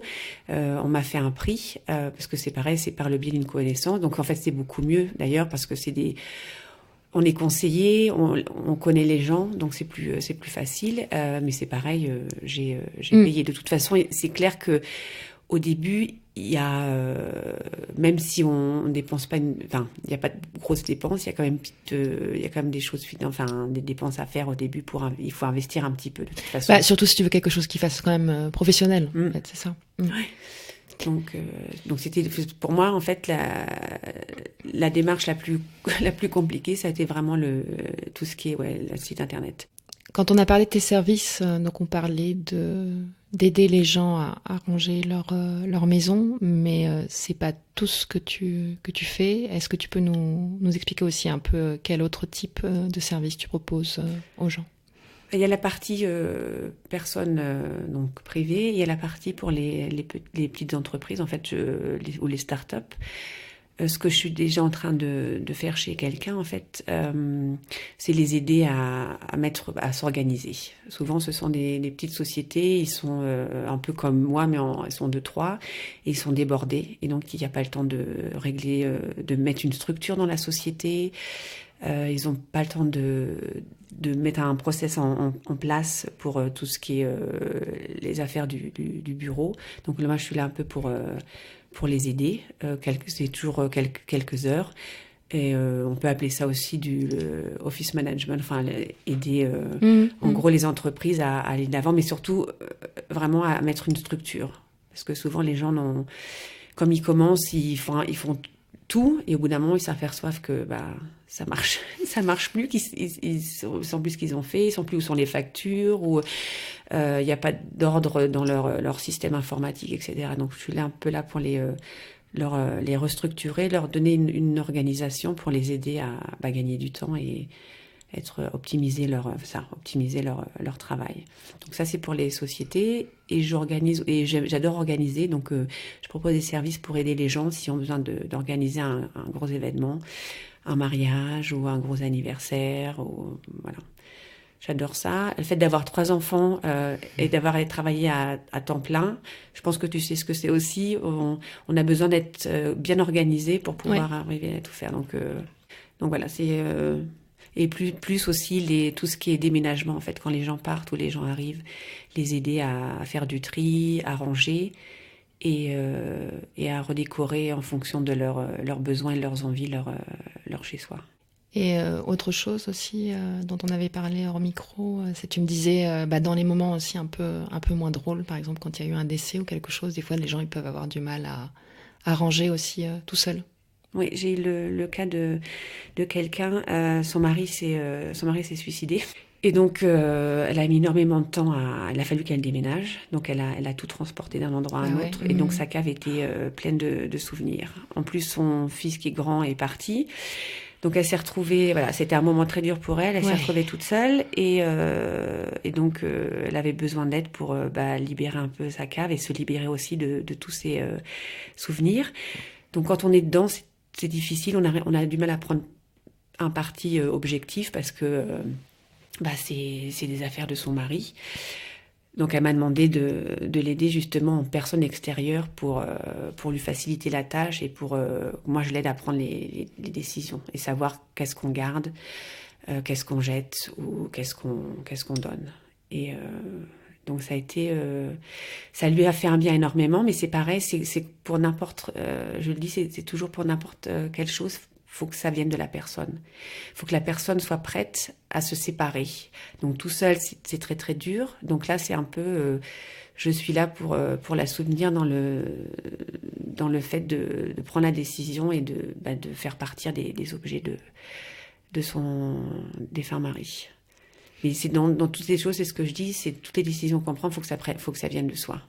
Speaker 2: on m'a fait un prix parce que c'est pareil, c'est par le biais d'une connaissance. Donc en fait, c'est beaucoup mieux d'ailleurs parce que on est conseillé, on connaît les gens, donc c'est plus facile. Mais c'est pareil, j'ai payé de toute façon. C'est clair que au début, il y a même si on dépense pas, enfin, il n'y a pas de grosses dépenses, il y a quand même des choses, enfin, des dépenses à faire au début il faut investir un petit peu de toute façon.
Speaker 1: Bah, surtout si tu veux quelque chose qui fasse quand même professionnel, en fait, c'est ça.
Speaker 2: Ouais. Donc c'était pour moi en fait la démarche la plus compliquée, ça a été vraiment tout ce qui est le site internet.
Speaker 1: Quand on a parlé de tes services, donc on parlait d'aider les gens à ranger leur maison, mais c'est pas tout ce que tu fais. Est-ce que tu peux nous expliquer aussi un peu quel autre type de service tu proposes aux gens?
Speaker 2: Il y a la partie personnes donc privées, il y a la partie pour les petites entreprises en fait, ou les startups. Ce que je suis déjà en train de faire chez quelqu'un en fait, c'est les aider à s'organiser. Souvent, ce sont des petites sociétés, ils sont un peu comme moi, mais ils sont 2-3, et ils sont débordés, et donc il n'y a pas le temps de régler, de mettre une structure dans la société. Ils n'ont pas le temps de mettre un process en place pour tout ce qui est les affaires du bureau. Donc là, moi, je suis là un peu pour les aider. C'est toujours quelques heures. Et on peut appeler ça aussi du office management, enfin aider en gros les entreprises à aller de l'avant, mais surtout vraiment à mettre une structure. Parce que souvent les gens, comme ils commencent, ils font tout, et au bout d'un moment ils s'aperçoivent que ça marche plus, ils sont plus ce qu'ils ont fait, ils sont plus où sont les factures, ou il n'y a pas d'ordre dans leur système informatique, etc. Donc je suis là un peu là pour les restructurer, leur donner une organisation pour les aider à gagner du temps et optimiser leur travail. Donc ça c'est pour les sociétés, et j'adore organiser, donc je propose des services pour aider les gens s'ils ont besoin d'organiser un gros événement, un mariage ou un gros anniversaire, ou voilà. J'adore ça. Le fait d'avoir 3 enfants et d'avoir travaillé à temps plein, je pense que tu sais ce que c'est aussi. On a besoin d'être bien organisé pour pouvoir arriver à tout faire. Donc voilà, c'est et plus aussi tout ce qui est déménagement en fait, quand les gens partent ou les gens arrivent, les aider à faire du tri, à ranger et à redécorer en fonction de leurs besoins et leurs envies, leur chez soi.
Speaker 1: Et autre chose aussi dont on avait parlé hors micro, c'est tu me disais dans les moments aussi un peu moins drôles, par exemple quand il y a eu un décès ou quelque chose, des fois les gens ils peuvent avoir du mal à ranger aussi tout seul.
Speaker 2: Oui, j'ai eu le cas de quelqu'un, son mari s'est suicidé. Et donc, elle a mis énormément de temps il a fallu qu'elle déménage. Donc, elle a tout transporté d'un endroit à un autre. Et donc, sa cave était pleine de souvenirs. En plus, son fils qui est grand est parti. Donc, elle s'est retrouvée, voilà, c'était un moment très dur pour elle. Elle s'est retrouvée toute seule. Et donc, elle avait besoin d'aide pour libérer un peu sa cave et se libérer aussi de tous ses souvenirs. Donc, quand on est dedans, c'est difficile. On a du mal à prendre un parti objectif parce que c'est des affaires de son mari. Donc elle m'a demandé de l'aider justement en personne extérieure pour lui faciliter la tâche et pour moi je l'aide à prendre les décisions et savoir qu'est-ce qu'on garde, qu'est-ce qu'on jette ou qu'est-ce qu'on donne. Et donc ça a été, ça lui a fait un bien énormément, mais c'est pareil, c'est pour n'importe, je le dis, c'est toujours pour n'importe quelle chose. Faut que ça vienne de la personne. Faut que la personne soit prête à se séparer. Donc tout seul, c'est très très dur. Donc là, c'est un peu, je suis là pour la soutenir dans le fait de prendre la décision et de faire partir des objets de son défunt mari. Mais c'est dans toutes les choses, c'est ce que je dis, c'est toutes les décisions qu'on prend, faut que ça vienne de soi.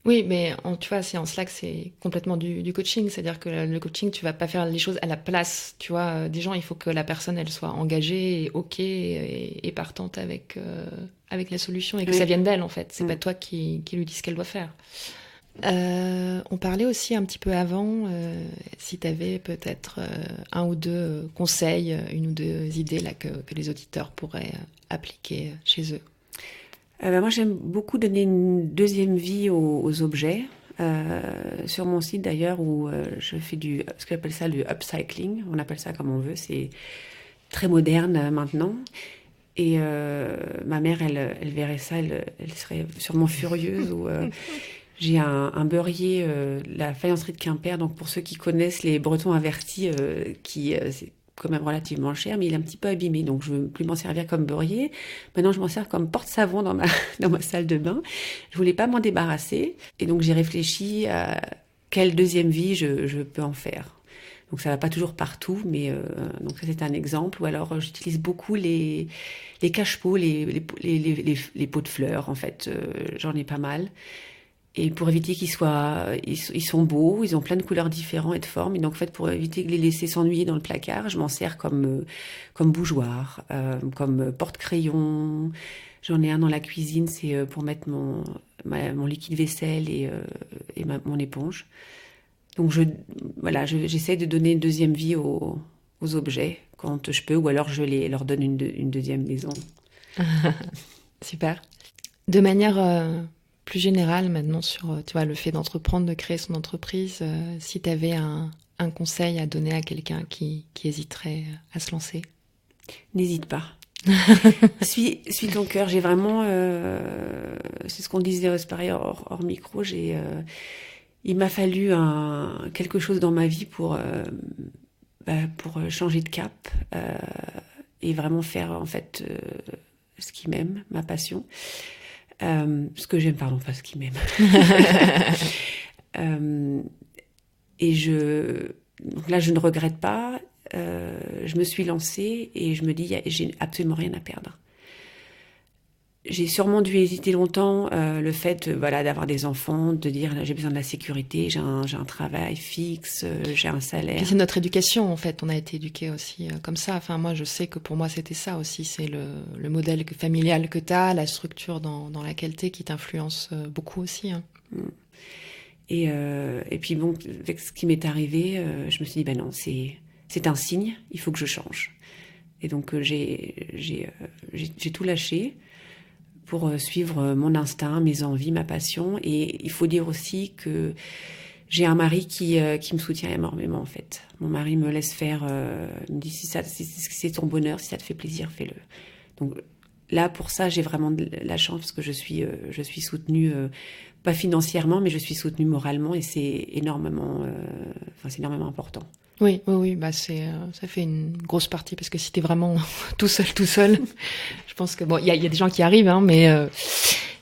Speaker 1: Oui, mais tu vois, c'est en cela que c'est complètement du coaching. C'est-à-dire que le coaching, tu vas pas faire les choses à la place. Tu vois, des gens, il faut que la personne, elle soit engagée, et OK, et partante avec la solution, et que ça vienne d'elle, en fait. C'est pas toi qui lui dis ce qu'elle doit faire. On parlait aussi un petit peu avant, si tu avais peut-être un ou deux conseils, une ou deux idées là, que les auditeurs pourraient appliquer chez eux.
Speaker 2: Moi, j'aime beaucoup donner une deuxième vie aux objets. Sur mon site d'ailleurs, où je fais ce qu'on appelle ça le upcycling. On appelle ça comme on veut. C'est très moderne maintenant. Et ma mère, elle verrait ça, elle serait sûrement furieuse. Ou J'ai un beurrier, la faïencerie de Quimper. Donc pour ceux qui connaissent les Bretons avertis, c'est quand même relativement cher, mais il est un petit peu abîmé. Donc je ne veux plus m'en servir comme beurrier. Maintenant, je m'en sers comme porte-savon dans ma salle de bain. Je voulais pas m'en débarrasser. Et donc j'ai réfléchi à quelle deuxième vie je peux en faire. Donc ça va pas toujours partout, mais donc ça c'est un exemple. Ou alors j'utilise beaucoup les cache-pots, les pots de fleurs. En fait, j'en ai pas mal. Et pour éviter ils sont beaux, ils ont plein de couleurs différentes et de formes. Et donc en fait, pour éviter de les laisser s'ennuyer dans le placard, je m'en sers comme bougeoir, comme porte-crayon. J'en ai un dans la cuisine, c'est pour mettre mon liquide vaisselle et mon éponge. Donc j'essaie de donner une deuxième vie aux objets quand je peux, ou alors je leur donne une deuxième maison.
Speaker 1: Super. De manière plus générale maintenant sur le fait d'entreprendre, de créer son entreprise, si tu avais un conseil à donner à quelqu'un qui hésiterait à se lancer.
Speaker 2: N'hésite pas. Suis ton cœur. J'ai vraiment, c'est ce qu'on disait hors micro, il m'a fallu quelque chose dans ma vie pour changer de cap et vraiment faire en fait ce qui m'aime, ma passion. Ce que j'aime, pardon, pas ce qui m'aime. Donc là, je ne regrette pas. Je me suis lancée et je me dis, j'ai absolument rien à perdre. J'ai sûrement dû hésiter longtemps, le fait d'avoir des enfants, de dire là, j'ai besoin de la sécurité, j'ai un travail fixe, j'ai un salaire.
Speaker 1: Puis c'est notre éducation en fait, on a été éduqués aussi comme ça. Enfin moi je sais que pour moi c'était ça aussi, c'est le modèle familial que tu as, la structure dans laquelle tu es qui t'influence beaucoup aussi. Hein.
Speaker 2: Et puis bon, avec ce qui m'est arrivé, je me suis dit non, c'est un signe, il faut que je change. Et donc j'ai tout lâché pour suivre mon instinct, mes envies, ma passion. Et il faut dire aussi que j'ai un mari qui me soutient énormément, en fait. Mon mari me laisse faire, me dit si c'est ton bonheur, si ça te fait plaisir, fais-le. Donc là, pour ça, j'ai vraiment de la chance parce que je suis soutenue, pas financièrement, mais je suis soutenue moralement et c'est énormément important.
Speaker 1: Oui, bah ça fait une grosse partie parce que si t'es vraiment tout seul, je pense que il y a des gens qui arrivent, hein, mais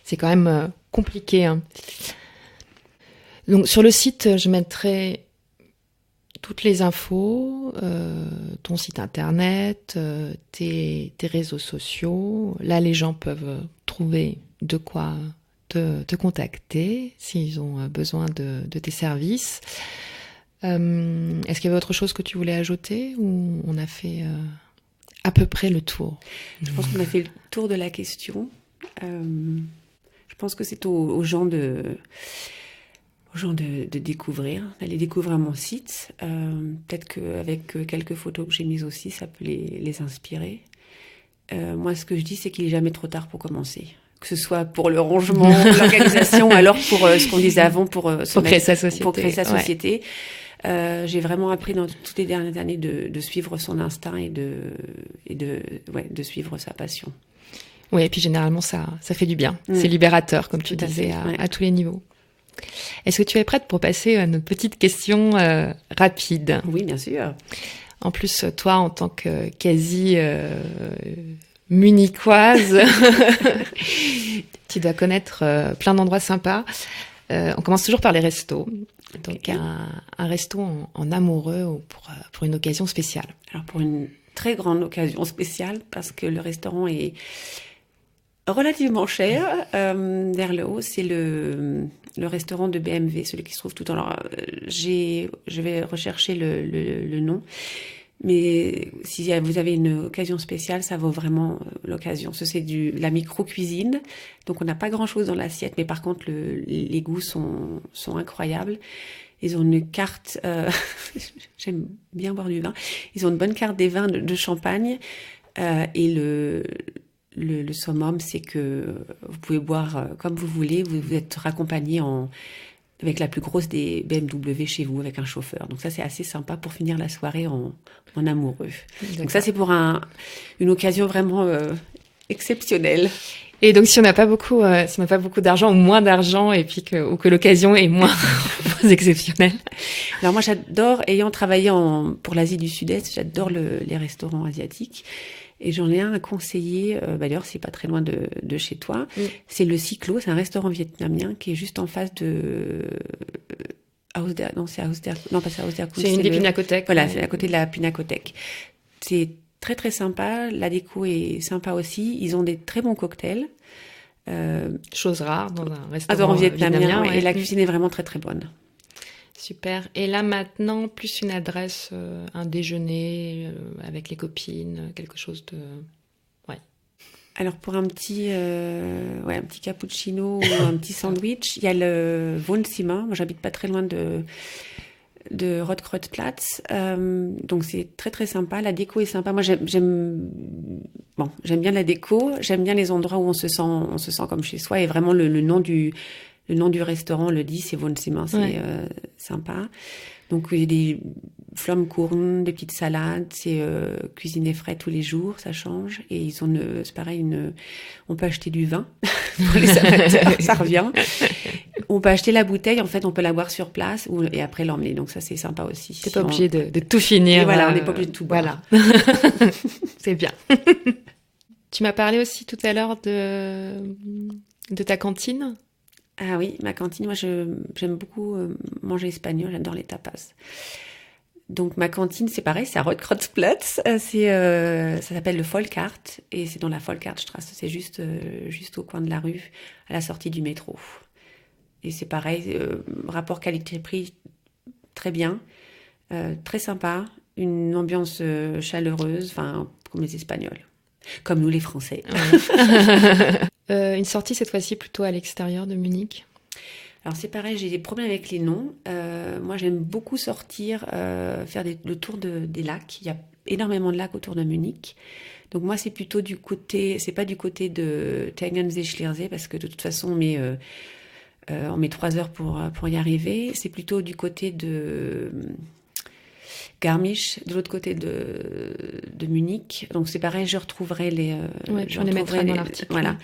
Speaker 1: c'est quand même compliqué. Hein. Donc sur le site, je mettrai toutes les infos, ton site internet, tes réseaux sociaux. Là, les gens peuvent trouver de quoi te contacter s'ils ont besoin de tes services. Est-ce qu'il y avait autre chose que tu voulais ajouter ou on a fait à peu près le tour?
Speaker 2: Je pense qu'on a fait le tour de la question. Je pense que c'est aux gens de découvrir, d'aller découvrir mon site. Peut-être qu'avec quelques photos que j'ai mises aussi, ça peut les inspirer. Moi, ce que je dis, c'est qu'il n'est jamais trop tard pour commencer. Que ce soit pour le rangement, l'organisation, alors pour ce qu'on disait avant, pour
Speaker 1: créer sa société.
Speaker 2: Pour créer sa société. Ouais. J'ai vraiment appris dans toutes les dernières années de suivre son instinct et de suivre sa passion.
Speaker 1: Oui, et puis généralement, ça fait du bien. C'est libérateur, comme tu disais, à tous les niveaux. Est-ce que tu es prête pour passer à notre petite question rapide?
Speaker 2: Oui, bien sûr.
Speaker 1: En plus, toi, en tant que quasi munichoise, tu dois connaître plein d'endroits sympas. On commence toujours par les restos. Donc, okay. un resto en amoureux ou pour une occasion spéciale.
Speaker 2: Alors, pour une très grande occasion spéciale, parce que le restaurant est relativement cher, vers le haut, c'est le restaurant de BMW, celui qui se trouve tout en... Alors, je vais rechercher le nom. Mais si vous avez une occasion spéciale, ça vaut vraiment l'occasion. C'est la micro-cuisine. Donc, on n'a pas grand-chose dans l'assiette, mais par contre, les goûts sont incroyables. Ils ont une carte... j'aime bien boire du vin. Ils ont une bonne carte des vins de champagne. Et le summum, c'est que vous pouvez boire comme vous voulez. Vous êtes raccompagné avec la plus grosse des BMW chez vous, avec un chauffeur. Donc ça, c'est assez sympa pour finir la soirée en amoureux. D'accord. Donc ça, c'est pour une occasion vraiment exceptionnelle.
Speaker 1: Et donc, si on n'a pas beaucoup, d'argent ou moins d'argent, et puis ou que l'occasion est moins exceptionnelle.
Speaker 2: Alors moi, j'adore, ayant travaillé pour l'Asie du Sud-Est, j'adore les restaurants asiatiques. Et j'en ai un à conseiller, d'ailleurs, c'est pas très loin de chez toi. C'est le Cyclo, c'est un restaurant vietnamien qui est juste en face de c'est Haus der... Non, pas c'est Haus der Kunst.
Speaker 1: C'est une des pinacothèques.
Speaker 2: Voilà, c'est à côté de la pinacothèque. C'est très très sympa, la déco est sympa aussi. Ils ont des très bons cocktails.
Speaker 1: Chose rare dans un restaurant
Speaker 2: vietnamien. Et la cuisine est vraiment très très bonne.
Speaker 1: Super. Et là maintenant, plus une adresse, un déjeuner avec les copines, quelque chose de... Ouais.
Speaker 2: Alors pour un petit cappuccino ou un petit sandwich, il y a le Wohnzimmer. Moi, j'habite pas très loin de Rotkreuzplatz. Donc c'est très très sympa. La déco est sympa. Moi j'aime bien la déco. J'aime bien les endroits où on se sent comme chez soi. Et vraiment le nom du restaurant le dit, c'est Wohnzimmer, c'est sympa. Donc il y a des Flammkuchen, des petites salades, c'est cuisiné frais tous les jours, ça change. Et ils ont c'est pareil, on peut acheter du vin pour les amateurs, ça revient. On peut acheter la bouteille, en fait, on peut la boire sur place et après l'emmener. Donc ça, c'est sympa aussi.
Speaker 1: T'es pas obligé de tout finir.
Speaker 2: Et voilà, on n'est pas obligé de tout boire.
Speaker 1: Voilà. C'est bien. Tu m'as parlé aussi tout à l'heure de ta cantine.
Speaker 2: Ah oui, ma cantine, moi j'aime beaucoup manger espagnol, j'adore les tapas. Donc ma cantine, c'est pareil, c'est à Rotkreuzplatz, ça s'appelle le Volkart et c'est dans la Volkartstrasse, c'est juste au coin de la rue, à la sortie du métro. Et c'est pareil, rapport qualité-prix très bien, très sympa, une ambiance chaleureuse, enfin comme les Espagnols, comme nous les Français.
Speaker 1: Une sortie cette fois-ci plutôt à l'extérieur de Munich.
Speaker 2: Alors c'est pareil, j'ai des problèmes avec les noms. Moi j'aime beaucoup sortir, faire le tour des lacs. Il y a énormément de lacs autour de Munich. Donc moi c'est plutôt c'est pas du côté de Tegernsee, Schliersee, parce que de toute façon on met 3 heures pour y arriver. C'est plutôt du côté de Garmisch, de l'autre côté de Munich. Donc c'est pareil, je retrouverai les...
Speaker 1: je les mettrai dans l'article.
Speaker 2: Voilà,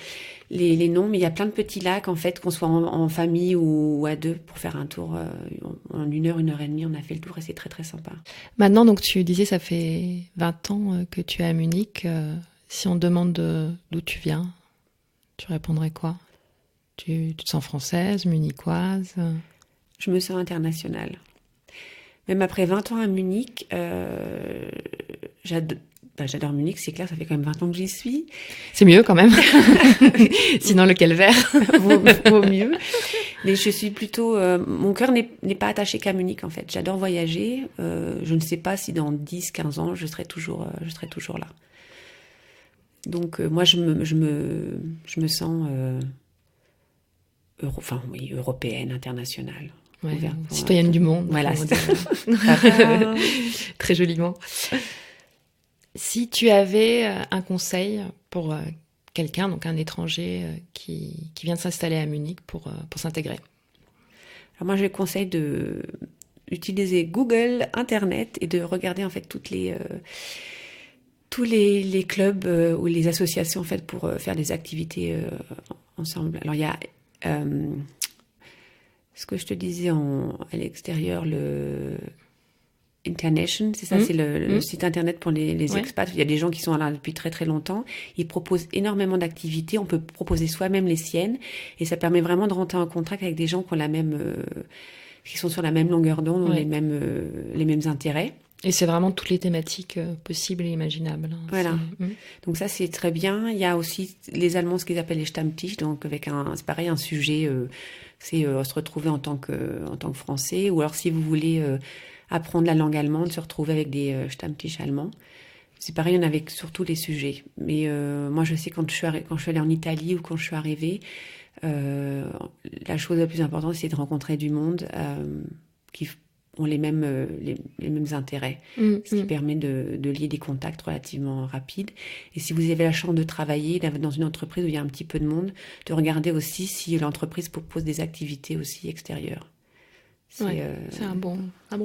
Speaker 2: les noms, mais il y a plein de petits lacs, en fait, qu'on soit en famille ou à deux, pour faire un tour. En 1 heure, 1 heure et demie, on a fait le tour et c'est très très sympa.
Speaker 1: Maintenant, donc tu disais, ça fait 20 ans que tu es à Munich. Si on te demande d'où tu viens, tu répondrais quoi ? Tu te sens française, munichoise ?
Speaker 2: Je me sens internationale. Même après 20 ans à Munich, j'adore Munich, c'est clair, ça fait quand même 20 ans que j'y suis.
Speaker 1: C'est mieux quand même. Sinon le calvaire
Speaker 2: vaut mieux. Mais je suis plutôt... mon cœur n'est pas attaché qu'à Munich, en fait. J'adore voyager. Je ne sais pas si dans 10, 15 ans, je serai toujours là. Donc moi, je me sens européenne, internationale.
Speaker 1: Ouais, citoyenne du monde.
Speaker 2: Voilà.
Speaker 1: Très joliment. Si tu avais un conseil pour quelqu'un, donc un étranger qui vient de s'installer à Munich pour s'intégrer.
Speaker 2: Alors moi, je conseille d'utiliser Google, Internet et de regarder en fait tous les clubs ou les associations en fait pour faire des activités ensemble. Alors il y a ce que je te disais à l'extérieur, le Internation, c'est ça, c'est le site internet pour les expats. Il y a des gens qui sont là depuis très très longtemps. Ils proposent énormément d'activités. On peut proposer soi-même les siennes et ça permet vraiment de rentrer en contact avec des gens qui ont qui sont sur la même longueur d'onde, ont les mêmes intérêts. Et
Speaker 1: c'est vraiment toutes les thématiques possibles et imaginables.
Speaker 2: Voilà. Donc ça, c'est très bien. Il y a aussi les Allemands, ce qu'ils appellent les Stammtisch, donc avec c'est pareil, un sujet, c'est se retrouver en tant que Français, ou alors si vous voulez apprendre la langue allemande, se retrouver avec des Stammtisch allemands. C'est pareil, on avait surtout les sujets. Mais moi, je sais quand je suis allée en Italie ou quand je suis arrivée, la chose la plus importante, c'est de rencontrer du monde qui ont les mêmes intérêts, ce qui permet de lier des contacts relativement rapides. Et si vous avez la chance de travailler dans une entreprise où il y a un petit peu de monde, de regarder aussi si l'entreprise propose des activités aussi extérieures.
Speaker 1: C'est un bon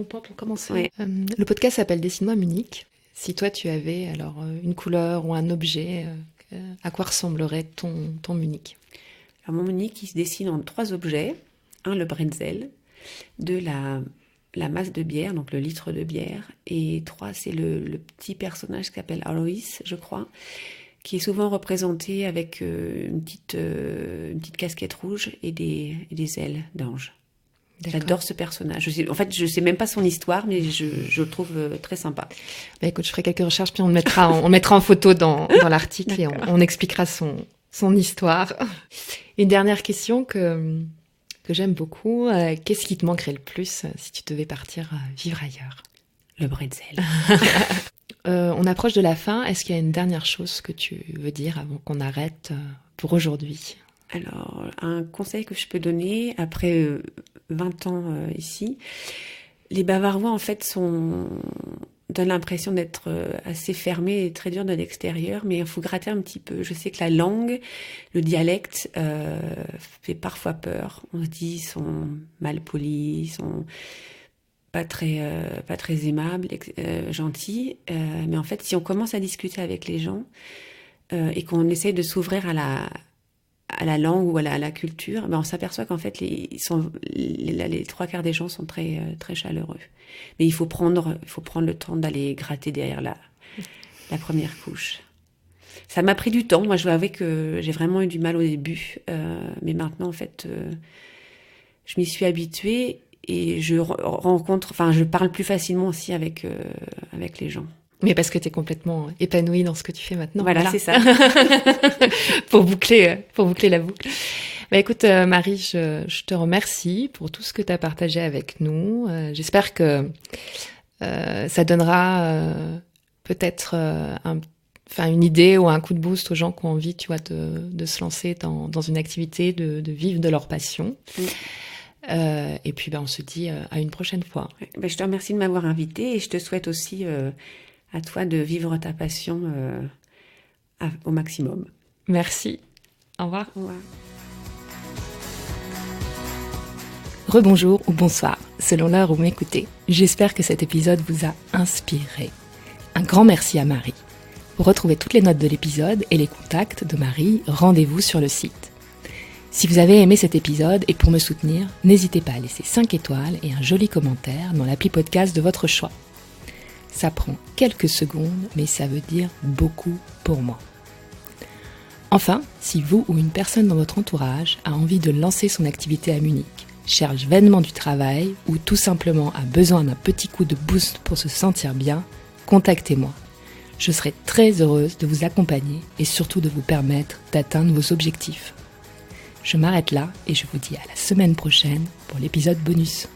Speaker 1: point pour commencer.
Speaker 2: Ouais.
Speaker 1: Le podcast s'appelle Dessine-moi Munich. Si toi tu avais alors une couleur ou un objet À quoi ressemblerait ton Munich?
Speaker 2: Alors, mon Munich, il se dessine en 3 objets. 1, le bretzel. 2, la masse de bière, donc le litre de bière. Et 3, c'est le petit personnage qui s'appelle Alois, je crois, qui est souvent représenté avec une petite casquette rouge et des ailes d'ange. J'adore ce personnage. Je sais même pas son histoire, mais je le trouve très sympa.
Speaker 1: Bah écoute, je ferai quelques recherches, puis on le mettra en photo dans l'article et on expliquera son histoire. Une dernière question que j'aime beaucoup. Qu'est-ce qui te manquerait le plus si tu devais partir vivre ailleurs?
Speaker 2: Le bretzel.
Speaker 1: On approche de la fin. Est-ce qu'il y a une dernière chose que tu veux dire avant qu'on arrête pour aujourd'hui?
Speaker 2: Alors, un conseil que je peux donner après 20 ans ici, les Bavarois en fait donnent l'impression d'être assez fermés et très durs de l'extérieur, mais il faut gratter un petit peu. Je sais que la langue, le dialecte fait parfois peur. On se dit ils sont mal polis, ils sont pas très aimables, gentils, mais en fait si on commence à discuter avec les gens et qu'on essaye de s'ouvrir à la langue ou à la culture, on s'aperçoit qu'en fait les 3/4 des gens sont très très chaleureux. Mais il faut prendre le temps d'aller gratter derrière la première couche. Ça m'a pris du temps. Moi, je dois avouer que j'ai vraiment eu du mal au début, mais maintenant en fait, je m'y suis habituée et je parle plus facilement aussi avec les gens.
Speaker 1: Mais parce que tu es complètement épanouie dans ce que tu fais maintenant.
Speaker 2: Voilà. C'est ça.
Speaker 1: pour boucler la boucle. Bah écoute, Marie, je te remercie pour tout ce que tu as partagé avec nous. J'espère que ça donnera peut-être une idée ou un coup de boost aux gens qui ont envie, tu vois, de se lancer dans une activité, de vivre de leur passion. Et puis, on se dit à une prochaine fois.
Speaker 2: Je te remercie de m'avoir invitée et je te souhaite aussi à toi de vivre ta passion au maximum.
Speaker 1: Merci. Au revoir.
Speaker 2: Au revoir.
Speaker 1: Rebonjour ou bonsoir, selon l'heure où vous m'écoutez. J'espère que cet épisode vous a inspiré. Un grand merci à Marie. Pour retrouver toutes les notes de l'épisode et les contacts de Marie, rendez-vous sur le site. Si vous avez aimé cet épisode et pour me soutenir, n'hésitez pas à laisser 5 étoiles et un joli commentaire dans l'appli podcast de votre choix. Ça prend quelques secondes, mais ça veut dire beaucoup pour moi. Enfin, si vous ou une personne dans votre entourage a envie de lancer son activité à Munich, cherche vainement du travail ou tout simplement a besoin d'un petit coup de boost pour se sentir bien, contactez-moi. Je serai très heureuse de vous accompagner et surtout de vous permettre d'atteindre vos objectifs. Je m'arrête là et je vous dis à la semaine prochaine pour l'épisode bonus.